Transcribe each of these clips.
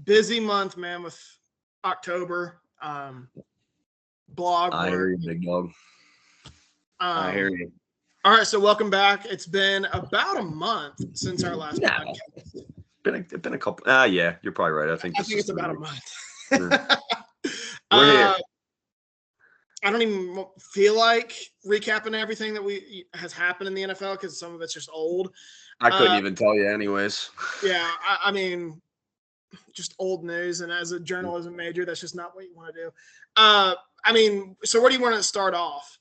Busy month, man, with October. Blog I hear work. you, big dog. I hear you. All right, so welcome back. It's been about a month since our last podcast. Been a couple. Yeah, you're probably right. I think it's about a month. We're here. I don't even feel like recapping everything that has happened in the NFL because some of it's just old. I couldn't even tell you anyways. Yeah, I mean, just old news. And as a journalism major, that's just not what you want to do. I mean, so where do you want to start off?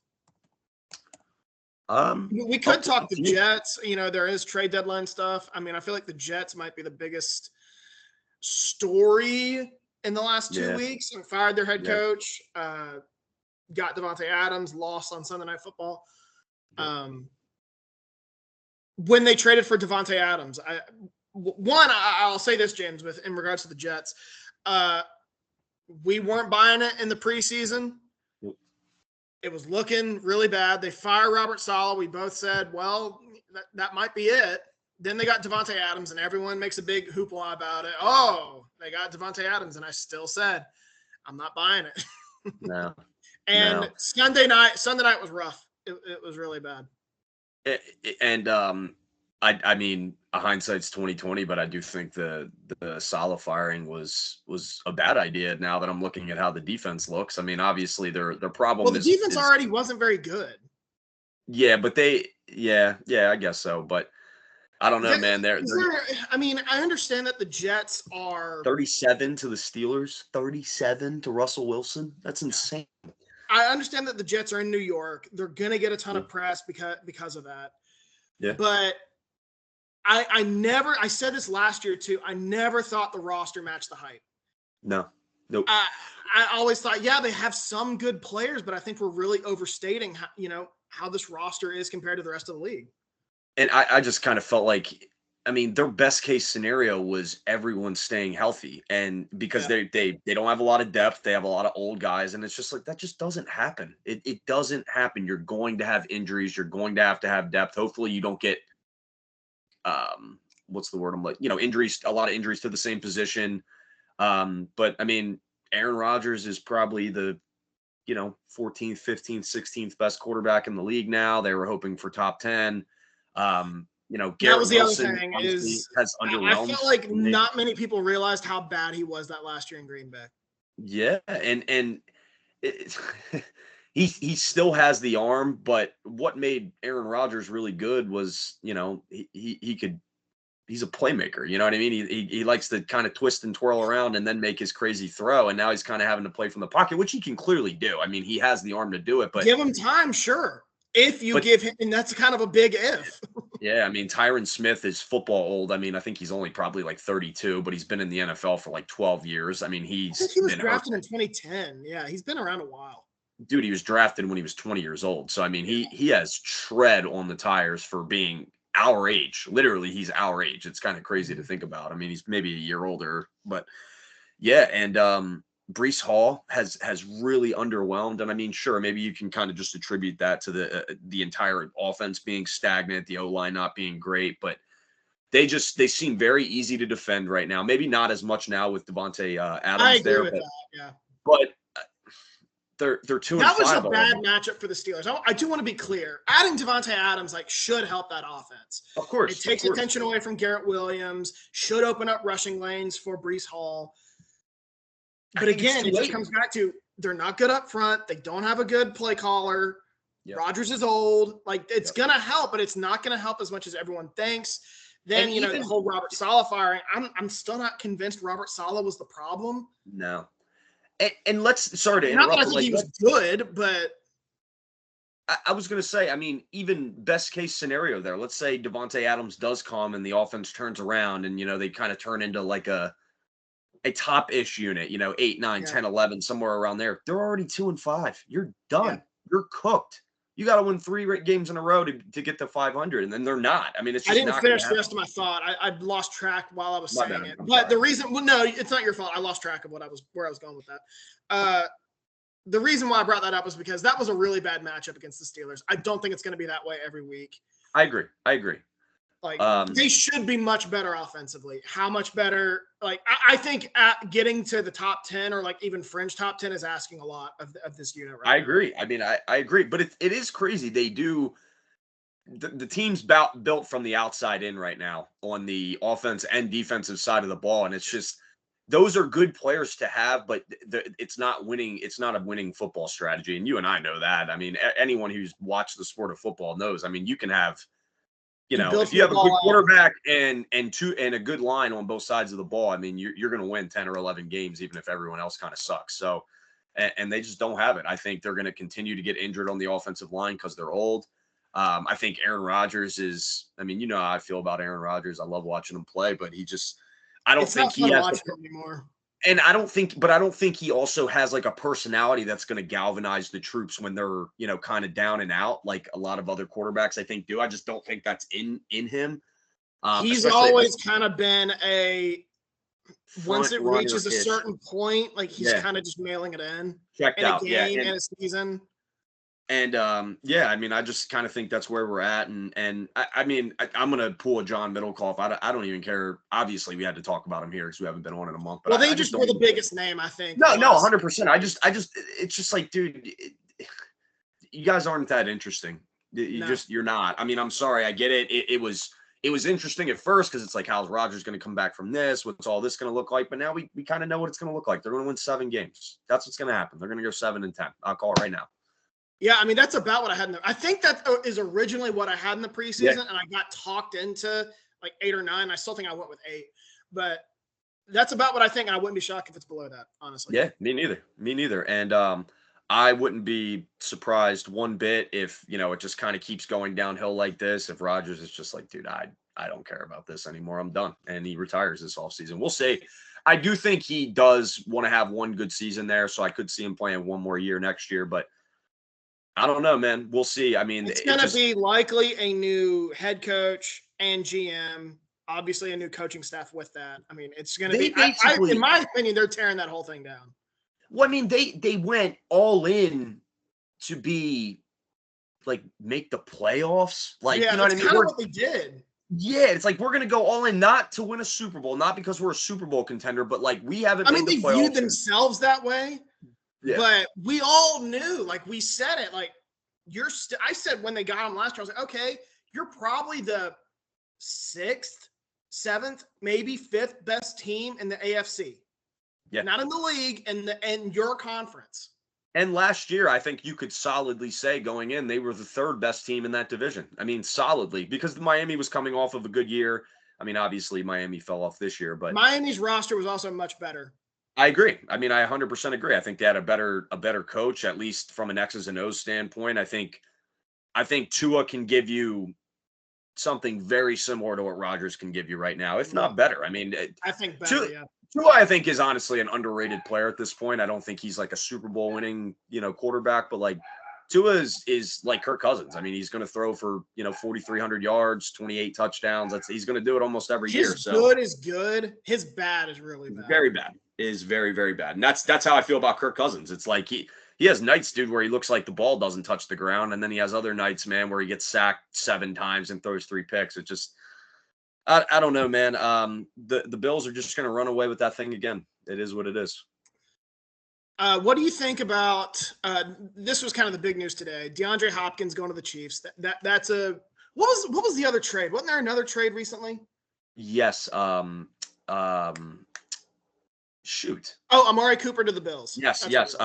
We could talk the Jets. You know, there is trade deadline stuff. I mean, I feel like the Jets might be the biggest story in the last 2 weeks. And fired their head coach, got Davante Adams, lost on Sunday Night Football. When they traded for Davante Adams, I'll say this, James, in regards to the Jets, we weren't buying it in the preseason. It was looking really bad. They fired Robert Saleh. We both said, well, that might be it. Then they got Davante Adams, and everyone makes a big hoopla about it. Oh, they got Davante Adams, and I still said, I'm not buying it. No. And Sunday night was rough. It was really bad. I mean, hindsight's 20/20, but I do think the Saleh firing was a bad idea. Now that I'm looking at how the defense looks, I mean, obviously their problem. Well, the defense already wasn't very good. Yeah, but I guess so. But I don't know, man. I mean, I understand that the Jets are 37 to the Steelers, 37 to Russell Wilson. That's insane. I understand that the Jets are in New York. They're gonna get a ton of press because of that. Yeah, but I said this last year too. I never thought the roster matched the hype. No. Nope. I always thought, they have some good players, but I think we're really overstating how this roster is compared to the rest of the league. And I just kind of felt like, I mean, their best case scenario was everyone staying healthy. And because they don't have a lot of depth, they have a lot of old guys. And it's just like, that just doesn't happen. It doesn't happen. You're going to have injuries. You're going to have depth. Hopefully you don't get, what's the word? I'm like, injuries, a lot of injuries to the same position. But I mean, Aaron Rodgers is probably the, 14th, 15th, 16th best quarterback in the league now. They were hoping for top 10. Garrett that was the Wilson other thing has underwhelmed. I felt like not many people realized how bad he was that last year in Green Bay. Yeah, and he still has the arm, but what made Aaron Rodgers really good was, he's a playmaker. You know what I mean? He likes to kind of twist and twirl around and then make his crazy throw. And now he's kind of having to play from the pocket, which he can clearly do. I mean, he has the arm to do it, but give him time. Sure. If you give him, and that's kind of a big if. Yeah. I mean, Tyron Smith is football old. I mean, I think he's only probably like 32, but he's been in the NFL for like 12 years. I mean, he was drafted in 2010. Yeah. He's been around a while. Dude, he was drafted when he was 20 years old. So, I mean, he has tread on the tires for being our age. Literally, he's our age. It's kind of crazy to think about. I mean, he's maybe a year older, but yeah. And Breece Hall has really underwhelmed. And I mean, sure, maybe you can kind of just attribute that to the entire offense being stagnant, the O-line not being great, but they seem very easy to defend right now. Maybe not as much now with Davante Adams I agree with that, yeah. But they're 2-5. That was a bad matchup for the Steelers. I do want to be clear. Adding Davante Adams should help that offense. Of course. It takes attention away from Garrett Williams, should open up rushing lanes for Breece Hall. But again, it just comes back to they're not good up front. They don't have a good play caller. Yep. Rodgers is old. It's going to help, but it's not going to help as much as everyone thinks. Then, the whole Robert Saleh firing, I'm still not convinced Robert Saleh was the problem. No. And sorry to interrupt. Not that I think he was good, but I was going to say, I mean, even best case scenario there. Let's say Davante Adams does come and the offense turns around and, they kind of turn into like a top-ish unit, 8, 9, 10, 11, somewhere around there. They're already 2-5. You're done. Yeah. You're cooked. You got to win 3 games in a row to get to 500, and then they're not. I mean, it's just I didn't finish the rest of my thought. I lost track while I was saying it. But the reason, no, it's not your fault. I lost track of where I was going with that. The reason why I brought that up was because that was a really bad matchup against the Steelers. I don't think it's going to be that way every week. I agree. Like they should be much better offensively. How much better? Like I think getting to the top 10 or like even fringe top 10 is asking a lot of this unit right I now. agree. I mean, I agree, but it is crazy. They do the team's built from the outside in right now on the offense and defensive side of the ball, and it's just those are good players to have, but it's not winning. It's not a winning football strategy, and you and I know that. I mean, anyone who's watched the sport of football knows. I mean, you can have, if you have a good quarterback and a good line on both sides of the ball, I mean, you're going to win 10 or 11 games, even if everyone else kind of sucks. So, and they just don't have it. I think they're going to continue to get injured on the offensive line because they're old. I think Aaron Rodgers is, I mean, you know how I feel about Aaron Rodgers. I love watching him play, but I don't think he has anymore. And I don't think he also has like a personality that's going to galvanize the troops when they're, kind of down and out, like a lot of other quarterbacks I think do. I just don't think that's in him. He's always kind of been once it reaches a certain point, like he's kind of just mailing it in. Checked out, a game and a season. And I mean, I just kind of think that's where we're at. And I mean, I'm gonna pull a John Middlecoff. I don't even care. Obviously, we had to talk about him here because we haven't been on in a month. But they just were the biggest name, I think. No, 100%. It's just like, dude, you guys aren't that interesting. You're not. I mean, I'm sorry. I get it. It was interesting at first because it's like, how's Rodgers going to come back from this? What's all this going to look like? But now we kind of know what it's going to look like. They're going to win 7 games. That's what's going to happen. They're going to go 7-10. I'll call it right now. Yeah, I mean, that's about what I had I think that is originally what I had in the preseason, and I got talked into like 8 or 9. I still think I went with 8, but that's about what I think, and I wouldn't be shocked if it's below that, honestly. Yeah, me neither. And I wouldn't be surprised one bit if, it just kind of keeps going downhill like this. If Rodgers is just like, dude, I don't care about this anymore. I'm done. And he retires this offseason. We'll see. I do think he does want to have one good season there, so I could see him playing one more year next year, but I don't know, man. We'll see. I mean, it's going to be likely a new head coach and GM, obviously a new coaching staff with that. I mean, it's going to be, in my opinion, they're tearing that whole thing down. Well, I mean, they went all in to be like make the playoffs. Like, you know what I mean? Kind of what they did. Yeah, it's like we're going to go all in, not to win a Super Bowl, not because we're a Super Bowl contender, but like we haven't. They viewed themselves that way. Yeah. But we all knew, like we said it, like I said when they got him last year, I was like, okay, you're probably the 6th, 7th, maybe 5th best team in the AFC. Yeah. Not in the league, in your conference. And last year, I think you could solidly say going in, they were the 3rd best team in that division. I mean, solidly, because Miami was coming off of a good year. I mean, obviously Miami fell off this year, but Miami's roster was also much better. I agree. I mean, I 100% agree. I think they had a better coach, at least from an X's and O's standpoint. I think Tua can give you something very similar to what Rodgers can give you right now, if not better. I mean, I think better, Tua, I think, is honestly an underrated player at this point. I don't think he's like a Super Bowl winning, quarterback, but like Tua is like Kirk Cousins. I mean, he's going to throw for, 4,300 yards, 28 touchdowns. He's going to do it almost every year. So good is good. His bad is really bad. Very bad. Is very, very bad. And that's how I feel about Kirk Cousins. It's like he has nights, dude, where he looks like the ball doesn't touch the ground. And then he has other nights, man, where he gets sacked 7 times and throws 3 picks. It just, I don't know, man. The Bills are just going to run away with that thing again. It is what it is. What do you think about, this was kind of the big news today, DeAndre Hopkins going to the Chiefs. That's what was the other trade? Wasn't there another trade recently? Yes. Shoot. Oh, Amari Cooper to the Bills. Yes.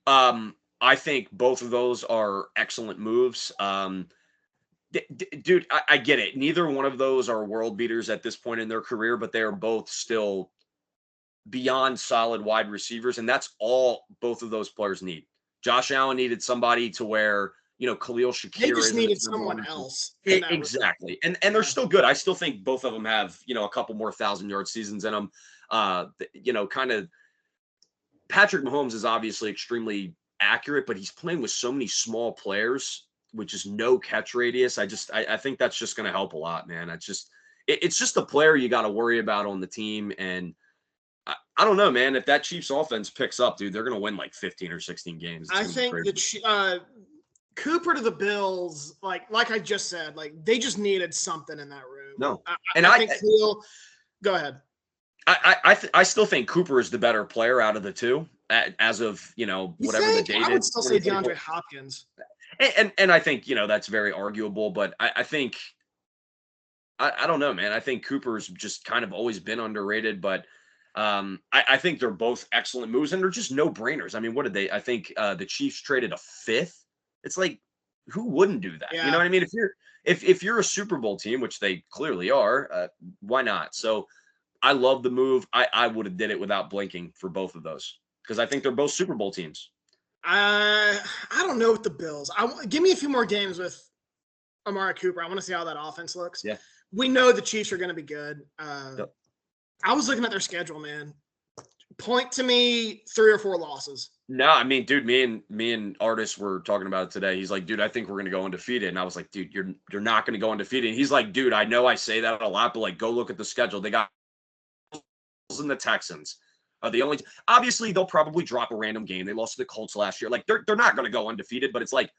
I think both of those are excellent moves. Dude, I get it. Neither one of those are world beaters at this point in their career, but they are both still beyond solid wide receivers, and that's all both of those players need. Josh Allen needed somebody to where, Khalil Shakir. They just needed someone else. Exactly. And they're still good. I still think both of them have, a couple more 1,000-yard seasons in them. Kind of Patrick Mahomes is obviously extremely accurate, but he's playing with so many small players, which is no catch radius. I think that's just going to help a lot, man. It's just a player you got to worry about on the team. And I don't know, man, if that Chiefs offense picks up, dude, they're going to win like 15 or 16 games. I think Cooper to the Bills, like I just said, like they just needed something in that room. No, I think Neal. Go ahead. I still think Cooper is the better player out of the two as of whatever the date is. I would still say DeAndre Hopkins. And I think that's very arguable, but I think I don't know, man. I think Cooper's just kind of always been underrated, but I think they're both excellent moves, and they're just no brainers. I mean, what did they? I think the Chiefs traded a fifth. It's like, who wouldn't do that? Yeah. You know what I mean? If you're a Super Bowl team, which they clearly are, why not? So I love the move. I would have did it without blinking for both of those because I think they're both Super Bowl teams. I don't know with the Bills. Give me a few more games with Amari Cooper. I want to see how that offense looks. Yeah. We know the Chiefs are going to be good. Yep. I was looking at their schedule, man. Point to me 3 or 4 losses. No, I mean, dude, me and Artis were talking about it today. He's like, dude, I think we're gonna go undefeated. And I was like, dude, you're not gonna go undefeated. And he's like, dude, I know I say that a lot, but like, go look at the schedule. They got and the Texans are the only. Obviously, they'll probably drop a random game. They lost to the Colts last year. Like, they're not gonna go undefeated. But it's like,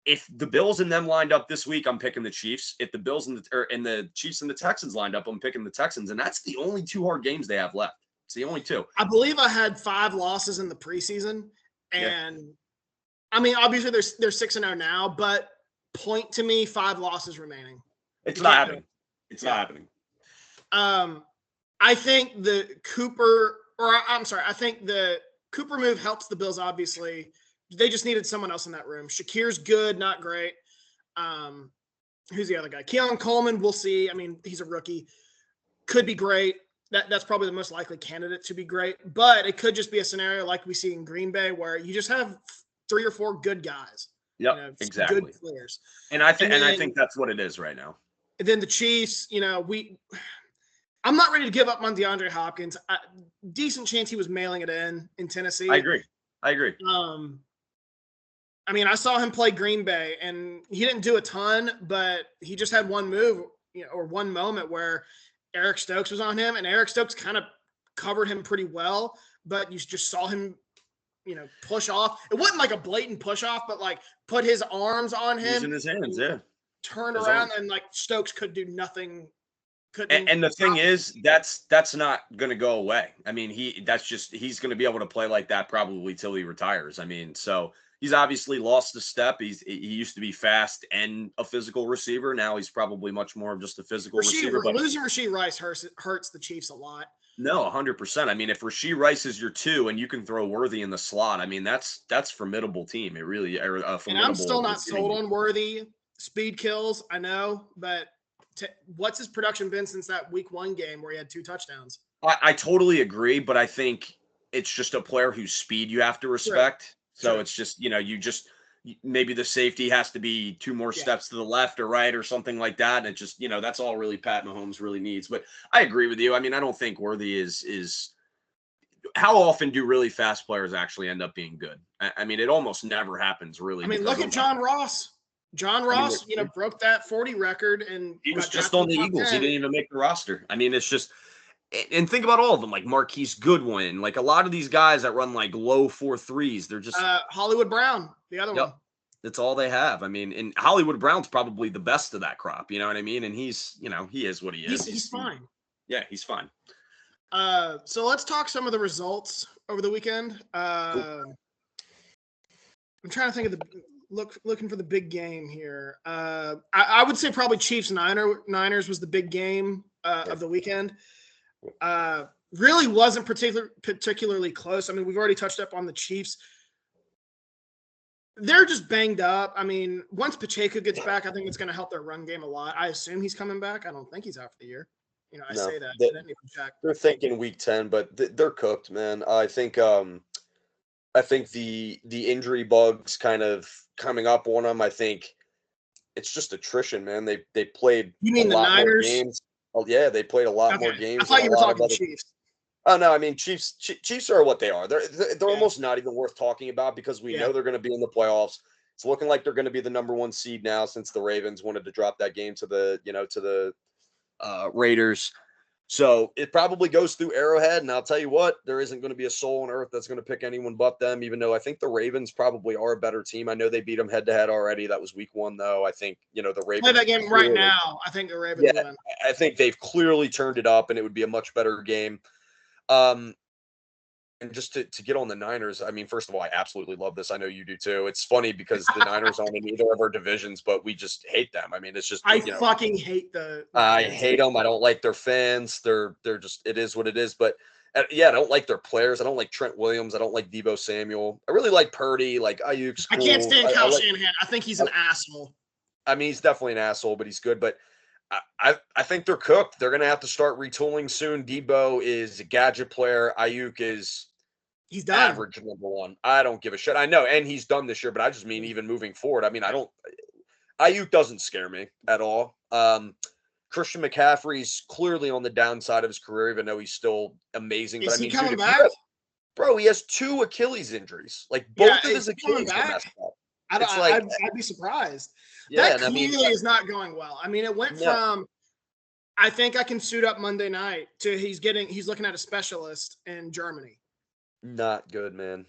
if the Bills and them lined up this week, I'm picking the Chiefs. If the Bills and the Chiefs and the Texans lined up, I'm picking the Texans. And that's the only 2 hard games they have left. It's the only 2. I believe I had 5 losses in the preseason. And, yeah. I mean, obviously they're 6-0 now, but point to me 5 losses remaining. It's not happening. It's not happening. I think I think the Cooper move helps the Bills, obviously. They just needed someone else in that room. Shakir's good, not great. Who's the other guy? Keon Coleman, we'll see. I mean, he's a rookie. Could be great. That's probably the most likely candidate to be great. But it could just be a scenario like we see in Green Bay where you just have 3 or 4 good guys. Yep, exactly. Good players. And I think that's what it is right now. And then the Chiefs, I'm not ready to give up on DeAndre Hopkins. Decent chance he was mailing it in Tennessee. I agree. I mean, I saw him play Green Bay, and he didn't do a ton, but he just had one move, or one moment where Eric Stokes was on him, and Eric Stokes kind of covered him pretty well, but you just saw him, push off. It wasn't like a blatant push off, but like put his arms on him. Using his hands, yeah. Turn around, and like Stokes could do nothing. And the thing is, that's not going to go away. I mean, he's going to be able to play like that probably till he retires. I mean, so he's obviously lost a step. He used to be fast and a physical receiver. Now he's probably much more of just a physical receiver. But losing Rashee Rice hurts the Chiefs a lot. No, 100%. I mean, if Rashee Rice is your 2 and you can throw Worthy in the slot, I mean, that's formidable team. It really formidable. And I'm still not sold on Worthy. Speed kills, I know, but what's his production been since that week 1 game where he had 2 touchdowns? I totally agree, but I think it's just a player whose speed you have to respect. Right. So sure. It's just, maybe the safety has to be 2 more steps to the left or right or something like that. And it just, that's all really Pat Mahomes really needs. But I agree with you. I mean, I don't think Worthy is how often do really fast players actually end up being good? I mean, it almost never happens really. I mean, look at John Ross. John Ross, broke that 40 record, and he was just on the Eagles. 10. He didn't even make the roster. I mean, it's just, and think about all of them, like Marquise Goodwin, like a lot of these guys that run like low 4.3s. They're just Hollywood Brown, the other one. That's all they have. I mean, and Hollywood Brown's probably the best of that crop. You know what I mean? And he's, he is what he is. He's fine. Yeah, he's fine. So let's talk some of the results over the weekend. Cool. I'm trying to think of looking for the big game here. I would say probably Chiefs Niners was the big game of the weekend. Really wasn't particularly close. I mean, we've already touched up on the Chiefs. They're just banged up. I mean, once Pacheco gets back, I think it's going to help their run game a lot. I assume he's coming back. I don't think he's out for the year. I say that. I didn't even check. They're thinking week 10, but they're cooked, man. I think the injury bugs kind of coming up on them. I think it's just attrition, man. They played a lot more games. Oh yeah, they played a lot more games. I thought you were talking Chiefs. Oh no, I mean Chiefs are what they are. They're almost not even worth talking about because we know they're going to be in the playoffs. It's looking like they're going to be the number 1 seed now since the Ravens wanted to drop that game to the Raiders. So it probably goes through Arrowhead, and I'll tell you what, there isn't going to be a soul on earth that's going to pick anyone but them, even though I think the Ravens probably are a better team. I know they beat them head-to-head already. That was week 1, though. I think, the Ravens. Play that game right now. I think the Ravens win. I think they've clearly turned it up, and it would be a much better game. And just to get on the Niners, I mean, first of all, I absolutely love this. I know you do too. It's funny because the Niners aren't in either of our divisions, but we just hate them. I mean, it's just I fucking hate the I hate them. I don't like their fans. They're just, it is what it is. But I don't like their players. I don't like Trent Williams. I don't like Deebo Samuel. I really like Purdy. Like Ayuk's cool. I can't stand Kyle Shanahan. I think he's an asshole. I mean, he's definitely an asshole, but he's good. But I think they're cooked. They're going to have to start retooling soon. Deebo is a gadget player. Ayuk is he's done. Average number 1. I don't give a shit. I know, and he's done this year, but I just mean even moving forward. I mean, Ayuk doesn't scare me at all. Christian McCaffrey's clearly on the downside of his career, even though he's still amazing. Is but I mean, he coming dude, back? Bro, he has 2 Achilles injuries. Like both of his Achilles are messed up. I'd be surprised. Yeah, that clearly is not going well. I mean, it went from I think I can suit up Monday night to he's looking at a specialist in Germany. Not good, man.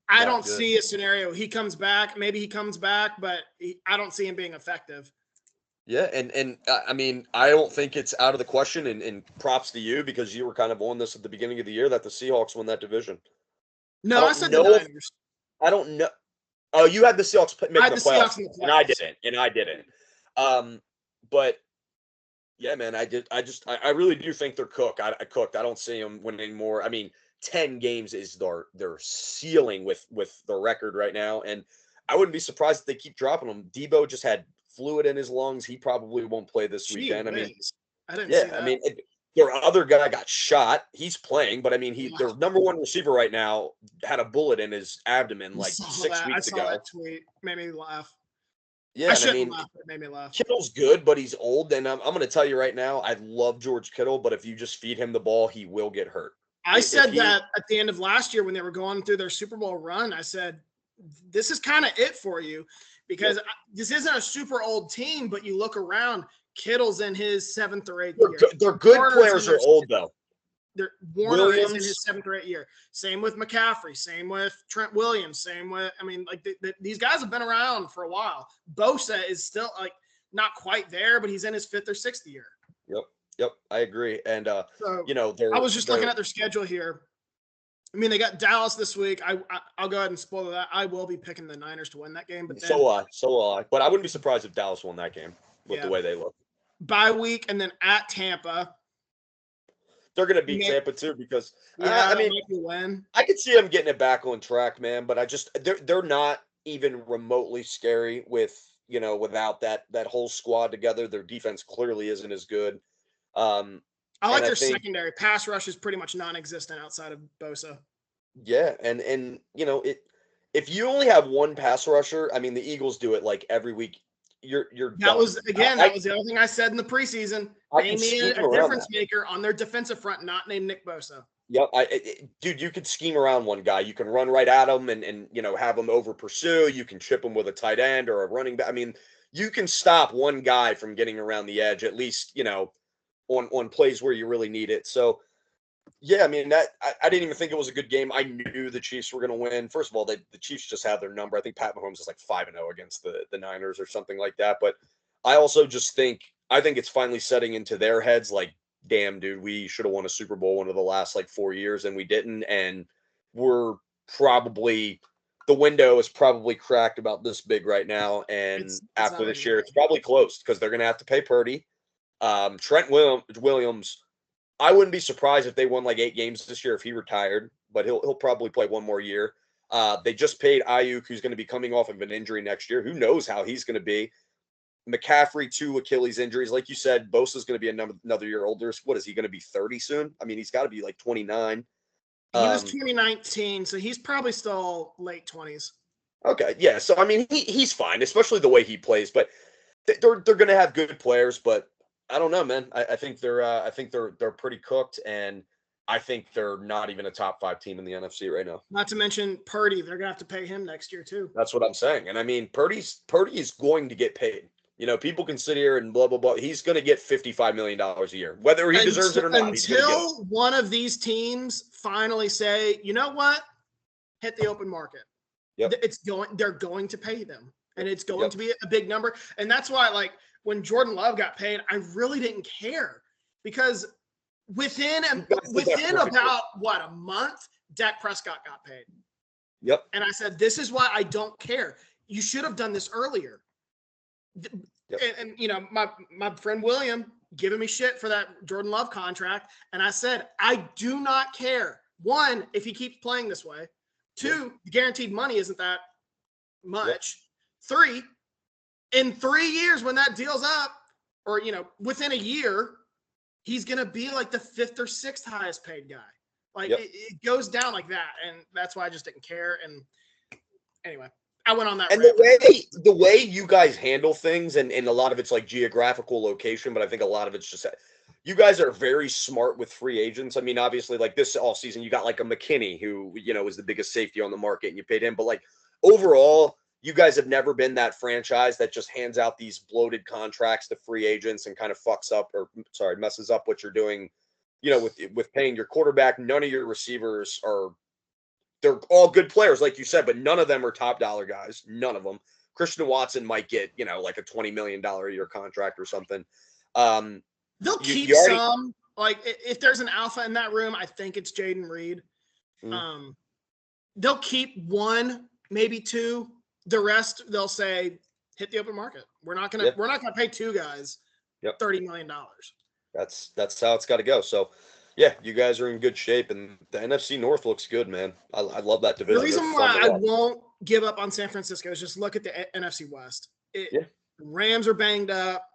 I don't see a scenario. He comes back. Maybe he comes back, but I don't see him being effective. Yeah, and I mean, I don't think it's out of the question, and props to you because you were kind of on this at the beginning of the year that the Seahawks won that division. No, I said the Niners. I don't know. Oh, you had the Seahawks making the playoffs, and I didn't. But yeah, man, I really do think they're cooked. I don't see them winning more. I mean, 10 games is their ceiling with the record right now, and I wouldn't be surprised if they keep dropping them. Deebo just had fluid in his lungs. He probably won't play this weekend. I mean, I didn't see that. I mean, their other guy got shot. He's playing, but I mean, their number 1 receiver right now had a bullet in his abdomen like 6 weeks ago. That tweet made me laugh. Yeah, I shouldn't laugh, but it made me laugh. Kittle's good, but he's old, and I'm going to tell you right now, I love George Kittle, but if you just feed him the ball, he will get hurt. I said that at the end of last year when they were going through their Super Bowl run. I said, this is kind of it for you because this isn't a super old team, but you look around, Kittle's in his 7th or 8th year. They're good players are old, though. Warner is in his 7th or 8th year. Same with McCaffrey. Same with Trent Williams. Same with, I mean, like these guys have been around for a while. Bosa is still like not quite there, but he's in his 5th or 6th year. Yep, I agree. And I was just looking at their schedule here. I mean, they got Dallas this week. I'll go ahead and spoil that. I will be picking the Niners to win that game. But so will I. But I wouldn't be surprised if Dallas won that game with the way they look. Bye week and then at Tampa. They're going to beat Tampa too because I mean, I could see them getting it back on track, man. But they're not even remotely scary without that whole squad together. Their defense clearly isn't as good. I like their secondary. Pass rush is pretty much non-existent outside of Bosa. Yeah, and if you only have one pass rusher, I mean the Eagles do it like every week. That was the other thing I said in the preseason. They need a difference maker on their defensive front, not named Nick Bosa. Yep, dude, you could scheme around one guy. You can run right at him and have him over pursue. You can chip him with a tight end or a running back. I mean, you can stop one guy from getting around the edge at least, on plays where you really need it. So, yeah, I mean, I didn't even think it was a good game. I knew the Chiefs were going to win. First of all, the Chiefs just had their number. I think Pat Mahomes is like 5-0 against the Niners or something like that. But I also just think it's finally setting into their heads like, damn, dude, we should have won a Super Bowl one of the last like 4 years and we didn't. And the window is probably cracked about this big right now. And after this year, it's probably closed because they're going to have to pay Purdy. Trent Williams, I wouldn't be surprised if they won like 8 games this year if he retired, but he'll probably play one more year. They just paid Ayuk, who's going to be coming off of an injury next year. Who knows how he's going to be? McCaffrey, 2 Achilles injuries. Like you said, Bosa's going to be another year older. What is he going to be, 30 soon? I mean, he's got to be like 29. He was 2019, so he's probably still late 20s. Okay, yeah. So, I mean, he's fine, especially the way he plays. But they're going to have good players, but I don't know, man. I think they're pretty cooked, and I think they're not even a top 5 team in the NFC right now. Not to mention Purdy. They're gonna have to pay him next year too. That's what I'm saying. And I mean, Purdy's going to get paid. People can sit here and blah, blah, blah. He's going to get $55 million a year, whether he deserves it or not. He's going to get it. Until one of these teams finally say, you know what? Hit the open market. Yep. They're going to pay them. And it's going to be a big number. And that's why, like, when Jordan Love got paid, I really didn't care. Because within about, a month, Dak Prescott got paid. Yep. And I said, this is why I don't care. You should have done this earlier. Yep. And my friend William giving me shit for that Jordan Love contract. And I said, I do not care. One, if he keeps playing this way. Two, the guaranteed money isn't that much. Yep. 3, in 3 years when that deal's up, or, within a year, he's going to be like the 5th or 6th highest paid guy. Like, it goes down like that. And that's why I just didn't care. And anyway, I went on that. And the way you guys handle things, and a lot of it's like geographical location, but I think a lot of it's just you guys are very smart with free agents. I mean, obviously, like this offseason, you got like a McKinney who, is the biggest safety on the market, and you paid him. But like overall, you guys have never been that franchise that just hands out these bloated contracts to free agents and kind of messes up what you're doing, with paying your quarterback. None of your receivers they're all good players, like you said, but none of them are top dollar guys. None of them. Christian Watson might get, like a $20 million a year contract or something. They'll keep some. Like, if there's an alpha in that room, I think it's Jaden Reed. They'll keep 1, maybe 2. The rest, they'll say, hit the open market. We're not gonna pay 2 guys $30 million. That's how it's got to go. So, yeah, you guys are in good shape, and the NFC North looks good, man. I love that division. The reason why I won't give up on San Francisco is just look at the NFC West. Rams are banged up.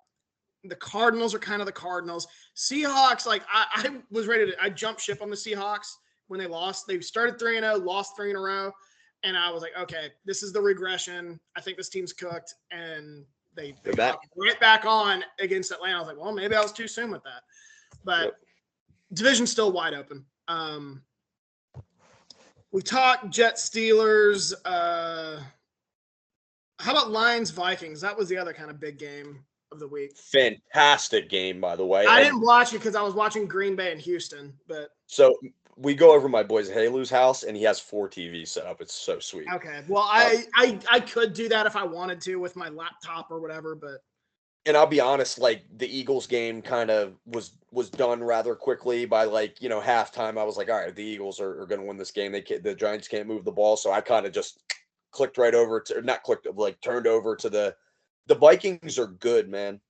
The Cardinals are kind of the Cardinals. Seahawks, like I was ready I jumped ship on the Seahawks when they lost. They started 3-0, lost 3 in a row. And I was like, okay, this is the regression. I think this team's cooked. And they're back. Right back on against Atlanta. I was like, well, maybe I was too soon with that. But division's still wide open. We talked Jets, Steelers. How about Lions, Vikings? That was the other kind of big game of the week. Fantastic game, by the way. I didn't watch it because I was watching Green Bay and Houston. But so we go over my boy's Halu's house, and he has 4 TVs set up. It's so sweet. Okay, well, I could do that if I wanted to with my laptop or whatever, but. And I'll be honest, like the Eagles game kind of was done rather quickly by halftime. I was like, all right, the Eagles are going to win this game. The Giants can't move the ball, so I kind of just clicked right over to, not clicked, like turned over to the Vikings are good, man.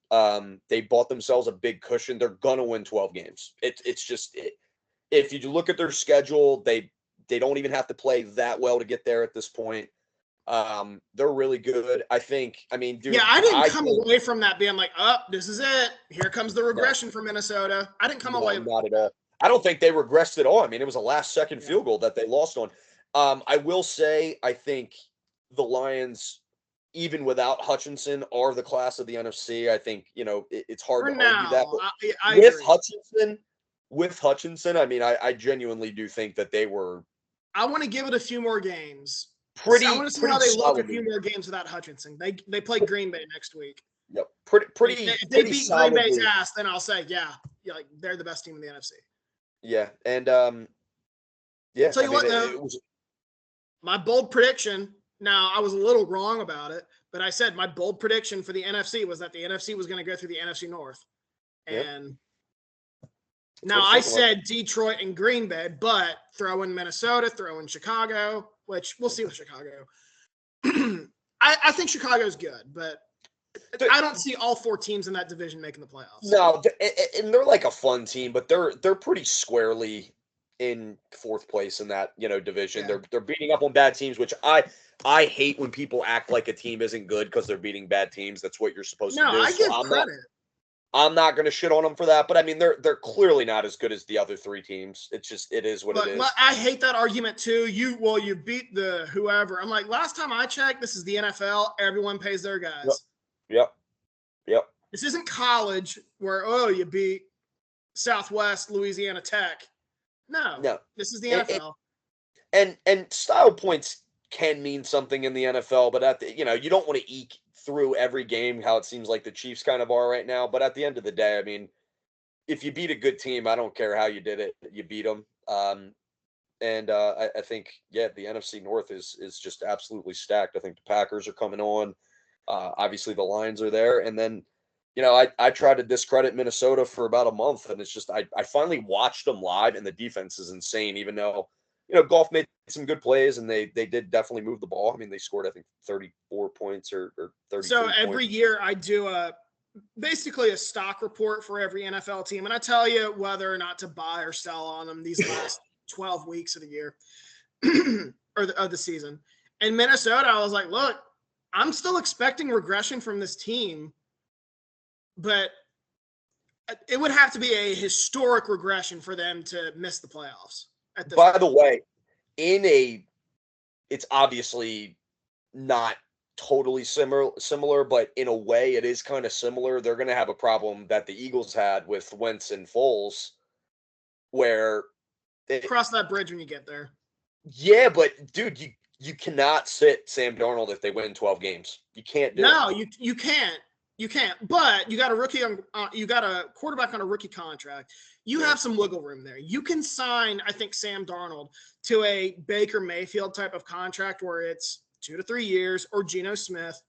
They bought themselves a big cushion. They're gonna win 12 games. It's just if you look at their schedule, they don't even have to play that well to get there at this point. They're really good. I mean, dude. Yeah, I didn't come away from that being like, this is it. Here comes the regression for Minnesota. I didn't come away. Not at all. I don't think they regressed at all. I mean, it was a last-second field goal that they lost on. I will say, I think the Lions, even without Hutchinson, are the class of the NFC. I think, it's hard to argue that. But with Hutchinson, I mean, I genuinely do think that they were. I want to give it a few more games. I want to see how they look a few more games without Hutchinson. They play Green Bay next week. Yep, pretty. If they beat Green Bay's ass, then I'll say, like they're the best team in the NFC. Yeah, and yeah. I'll tell you what, though, my bold prediction. Now I was a little wrong about it, but I said my bold prediction for the NFC was that the NFC was going to go through the NFC North, and now I said Detroit and Green Bay, but throw in Minnesota, throw in Chicago, which we'll see with Chicago. I think Chicago's good, but I don't see all 4 teams in that division making the playoffs. No, and they're like a fun team, but they're pretty squarely in 4th place in that division. Yeah. They're beating up on bad teams, which I hate when people act like a team isn't good because they're beating bad teams. That's what you're supposed to do. No, I give credit. I'm not going to shit on them for that, but I mean they're clearly not as good as the other 3 teams. It is what it is. I hate that argument too. You beat the whoever. I'm like, last time I checked, this is the NFL. Everyone pays their guys. Yep. This isn't college where you beat Southwest Louisiana Tech. No. This is the NFL. And style points can mean something in the NFL, but you don't want to eke through every game, how it seems like the Chiefs kind of are right now. But at the end of the day, I mean, if you beat a good team, I don't care how you did it, you beat them. I think, yeah, the NFC North is just absolutely stacked. I think the Packers are coming on. Obviously, the Lions are there. And then, I tried to discredit Minnesota for about a month, and it's just I finally watched them live, and the defense is insane, even though, Goff made some good plays, and they did definitely move the ball. I mean, they scored, I think, 34 points or 33 So points. every year I do basically a stock report for every NFL team, and I tell you whether or not to buy or sell on them these last 12 weeks of the year or of the season. In Minnesota, I was like, look, I'm still expecting regression from this team, but it would have to be a historic regression for them to miss the playoffs. By the way, it's obviously not totally similar, but in a way it is kind of similar. They're going to have a problem that the Eagles had with Wentz and Foles, where cross that bridge when you get there. Yeah, but dude, you cannot sit Sam Darnold if they win 12 games. You can't do it. No, you can't. You can't. But you got a rookie on. You got a quarterback on a rookie contract. You have some wiggle room there. You can sign, I think, Sam Darnold to a Baker Mayfield type of contract where it's 2 to 3 years, or Geno Smith.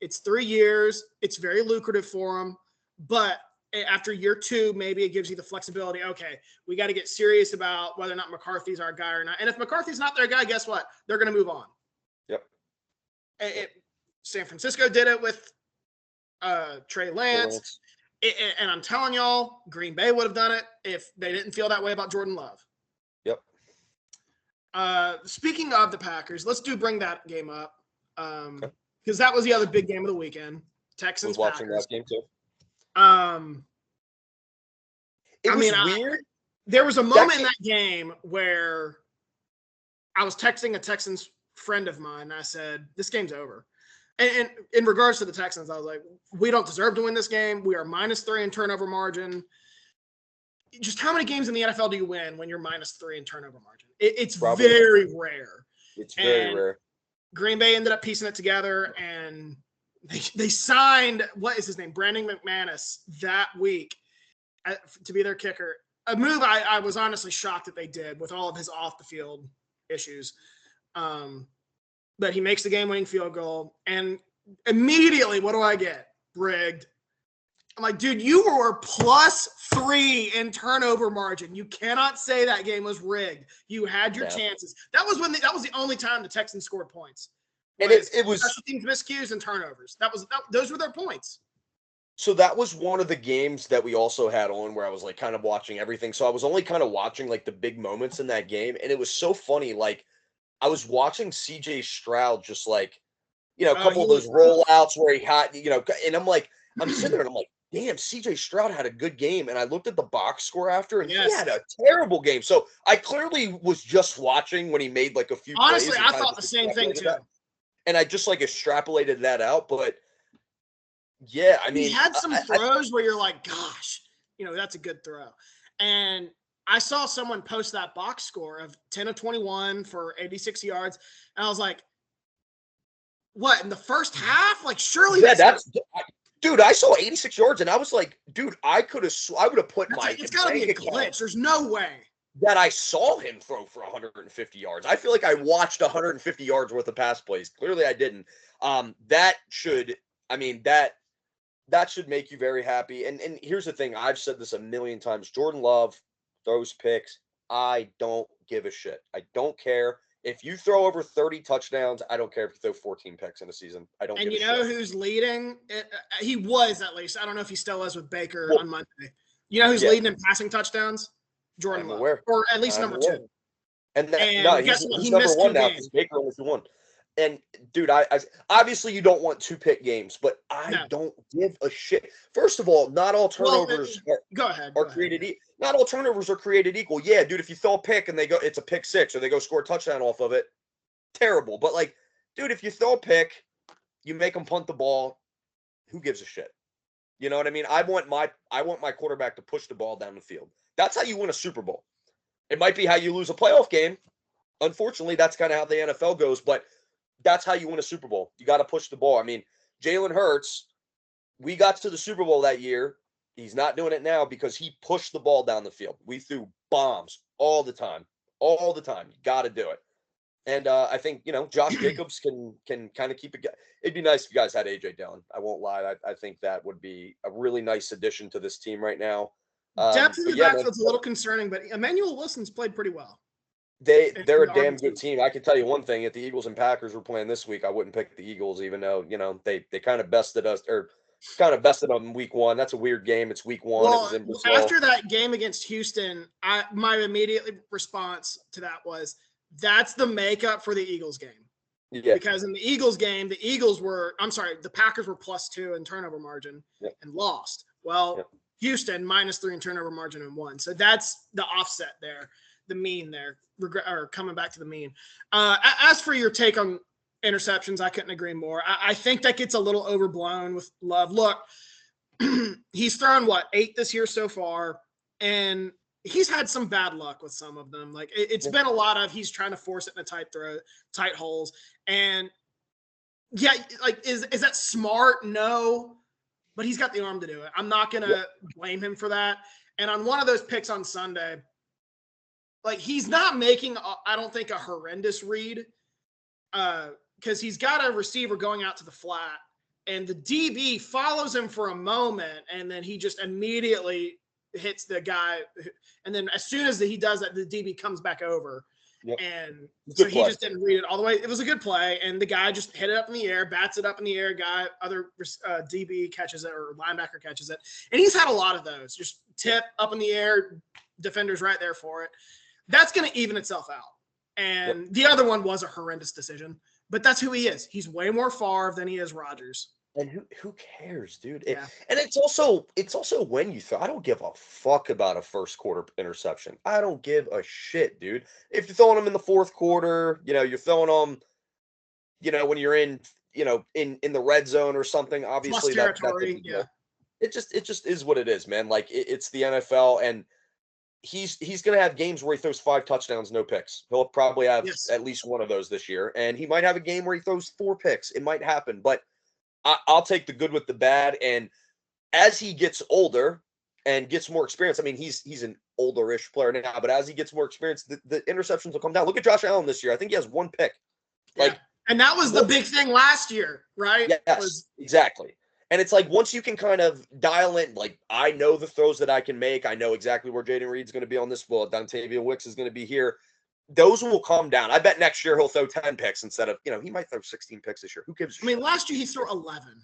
It's 3 years. It's very lucrative for him. But after year 2, maybe it gives you the flexibility. Okay, we got to get serious about whether or not McCarthy's our guy or not. And if McCarthy's not their guy, guess what? They're going to move on. Yep. San Francisco did it with Trey Lance. And I'm telling y'all, Green Bay would have done it if they didn't feel that way about Jordan Love. Yep. Speaking of the Packers, let's bring that game up because that was the other big game of the weekend. Texans. I was watching Packers. that game too. It was weird. There was a moment in that game where I was texting a Texans friend of mine, and I said, "This game's over." And in regards to the Texans, I was like, we don't deserve to win this game. We are -3 in turnover margin. Just how many games in the NFL do you win when you're -3 in turnover margin? It's Probably. very rare. It's very rare. Green Bay ended up piecing it together, and they signed, what is his name, Brandon McManus, that week to be their kicker. A move I was honestly shocked that they did with all of his off-the-field issues. But he makes the game-winning field goal, and immediately, what do I get? Rigged. I'm like, dude, you were +3 in turnover margin. You cannot say that game was rigged. You had your chances. That was the only time the Texans scored points. And it was special teams miscues and turnovers. Those were their points. So that was one of the games that we also had on where I was like kind of watching everything. So I was only kind of watching like the big moments in that game, and it was so funny. Like, I was watching CJ Stroud just like, a couple of those rollouts where he had, and I'm sitting there and I'm like, damn, CJ Stroud had a good game. And I looked at the box score after, and he had a terrible game. So I clearly was just watching when he made like a few plays. Honestly, I thought the same thing too. And I just like extrapolated that out. But yeah, I mean, he had some throws where you're like, gosh, that's a good throw. And I saw someone post that box score of 10 of 21 for 86 yards. And I was like, what, in the first half? Like, surely dude, I saw 86 yards and I was like, dude, I would have put it's got to be a glitch. There's no way that I saw him throw for 150 yards. I feel like I watched 150 yards worth of pass plays. Clearly I didn't. That should make you very happy. And here's the thing. I've said this a million times. Jordan Love throws picks. I don't give a shit. I don't care. If you throw over 30 touchdowns, I don't care if you throw 14 picks in a season. I don't give a shit. And you know who's leading? He was, at least. I don't know if he still is with Baker on Monday. You know who's leading in passing touchdowans? Jordan Love. Or at least number 2. And he's number 1 now because Baker only won. And dude, I obviously you don't want 2-pick games, but I don't give a shit. First of all, not all turnovers are created. Not all turnovers are created equal. Yeah, dude, if you throw a pick and it's a pick 6 or they go score a touchdown off of it, terrible. But like, dude, if you throw a pick, you make them punt the ball. Who gives a shit? You know what I mean? I want my quarterback to push the ball down the field. That's how you win a Super Bowl. It might be how you lose a playoff game. Unfortunately, that's kind of how the NFL goes, but that's how you win a Super Bowl. You got to push the ball. I mean, Jalen Hurts, we got to the Super Bowl that year. He's not doing it now because he pushed the ball down the field. We threw bombs all the time. All the time. You got to do it. And I think, Josh Jacobs can kind of keep it. It'd be nice if you guys had AJ Dillon. I won't lie. I think that would be a really nice addition to this team right now. Depth in the backfield's a little concerning, but Emmanuel Wilson's played pretty well. They're a damn good team. I can tell you one thing: if the Eagles and Packers were playing this week, I wouldn't pick the Eagles, even though they kind of bested us or kind of bested them in week 1. That's a weird game. It's week 1. Well, it was in Brazil. After that game against Houston, my immediate response to that was, that's the makeup for the Eagles game. Yeah. Because in the Eagles game, the Packers were +2 in turnover margin and lost. Well, Houston -3 in turnover margin and won. So that's the offset there, the mean there, or coming back to the mean. As for your take on interceptions, I couldn't agree more. I think that gets a little overblown with Love. Look, he's thrown 8 this year so far, and he's had some bad luck with some of them. Like it's been a lot of he's trying to force it in a tight holes. And is that smart? No, but he's got the arm to do it. I'm not going to blame him for that. And on one of those picks on Sunday, he's not making, I don't think, a horrendous read because he's got a receiver going out to the flat and the DB follows him for a moment. And then he just immediately hits the guy, and then as soon as he does that, the DB comes back over, and so he just didn't read it all the way. It was a good play, and the guy just hit it up in the air, bats it up in the air. Other DB catches it or linebacker catches it, and he's had a lot of those. Just tip up in the air, defender's right there for it. That's going to even itself out. And the other one was a horrendous decision, but that's who he is. He's way more Favre than he is Rodgers. And who cares, dude? And it's also when you throw. I don't give a fuck about a first quarter interception. I don't give a shit, dude. If you're throwing them in the fourth quarter, you're throwing them, when you're in the red zone or something. Obviously, that's territory. It just is what it is, man. It's the NFL, and he's gonna have games where he throws 5 touchdowns, no picks. He'll probably have at least one of those this year, and he might have a game where he throws 4 picks. It might happen, but I'll take the good with the bad. And as he gets older and gets more experience, I mean, he's an older-ish player now, but as he gets more experience, the interceptions will come down. Look at Josh Allen this year. I think he has 1 pick. And that was the big thing last year, right? Yes, exactly. And it's once you can kind of dial in, I know the throws that I can make. I know exactly where Jaden Reed's going to be on this ball. Dontavia Wicks is going to be here. Those will calm down. I bet next year he'll throw 10 picks instead of, he might throw 16 picks this year. Who gives a shit? I mean, last year he threw 11.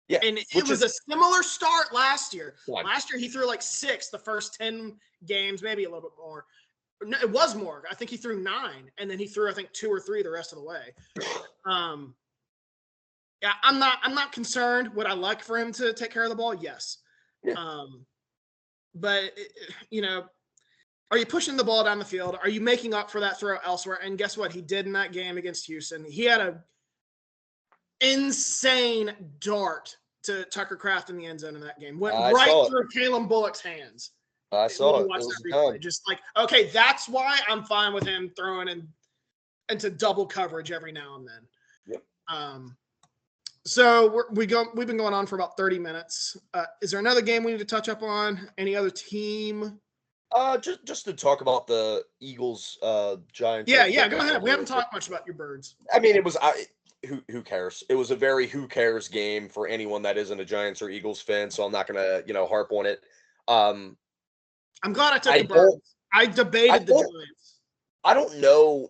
Yeah. And it was a similar start last year. Last year he threw 6 the first 10 games, maybe a little bit more. No, it was more. I think he threw 9, and then he threw, I think, 2 or 3 the rest of the way. I'm not concerned. Would I like for him to take care of the ball? Yes. Yeah. But are you pushing the ball down the field? Are you making up for that throw elsewhere? And guess what? He did in that game against Houston. He had an insane dart to Tucker Kraft in the end zone in that game. Went right through Caleb Bullock's hands. I saw it. Watch that replay. Just okay, that's why I'm fine with him throwing into double coverage every now and then. Yep. So we've been going on for about 30 minutes. Is there another game we need to touch up on? Any other team? Just to talk about the Eagles, Giants. Yeah. Go ahead. We haven't talked much about your Birds. I mean, it was who cares? It was a very who cares game for anyone that isn't a Giants or Eagles fan. So I'm not gonna harp on it. I'm glad I took the Birds. I debated the Giants. I don't know.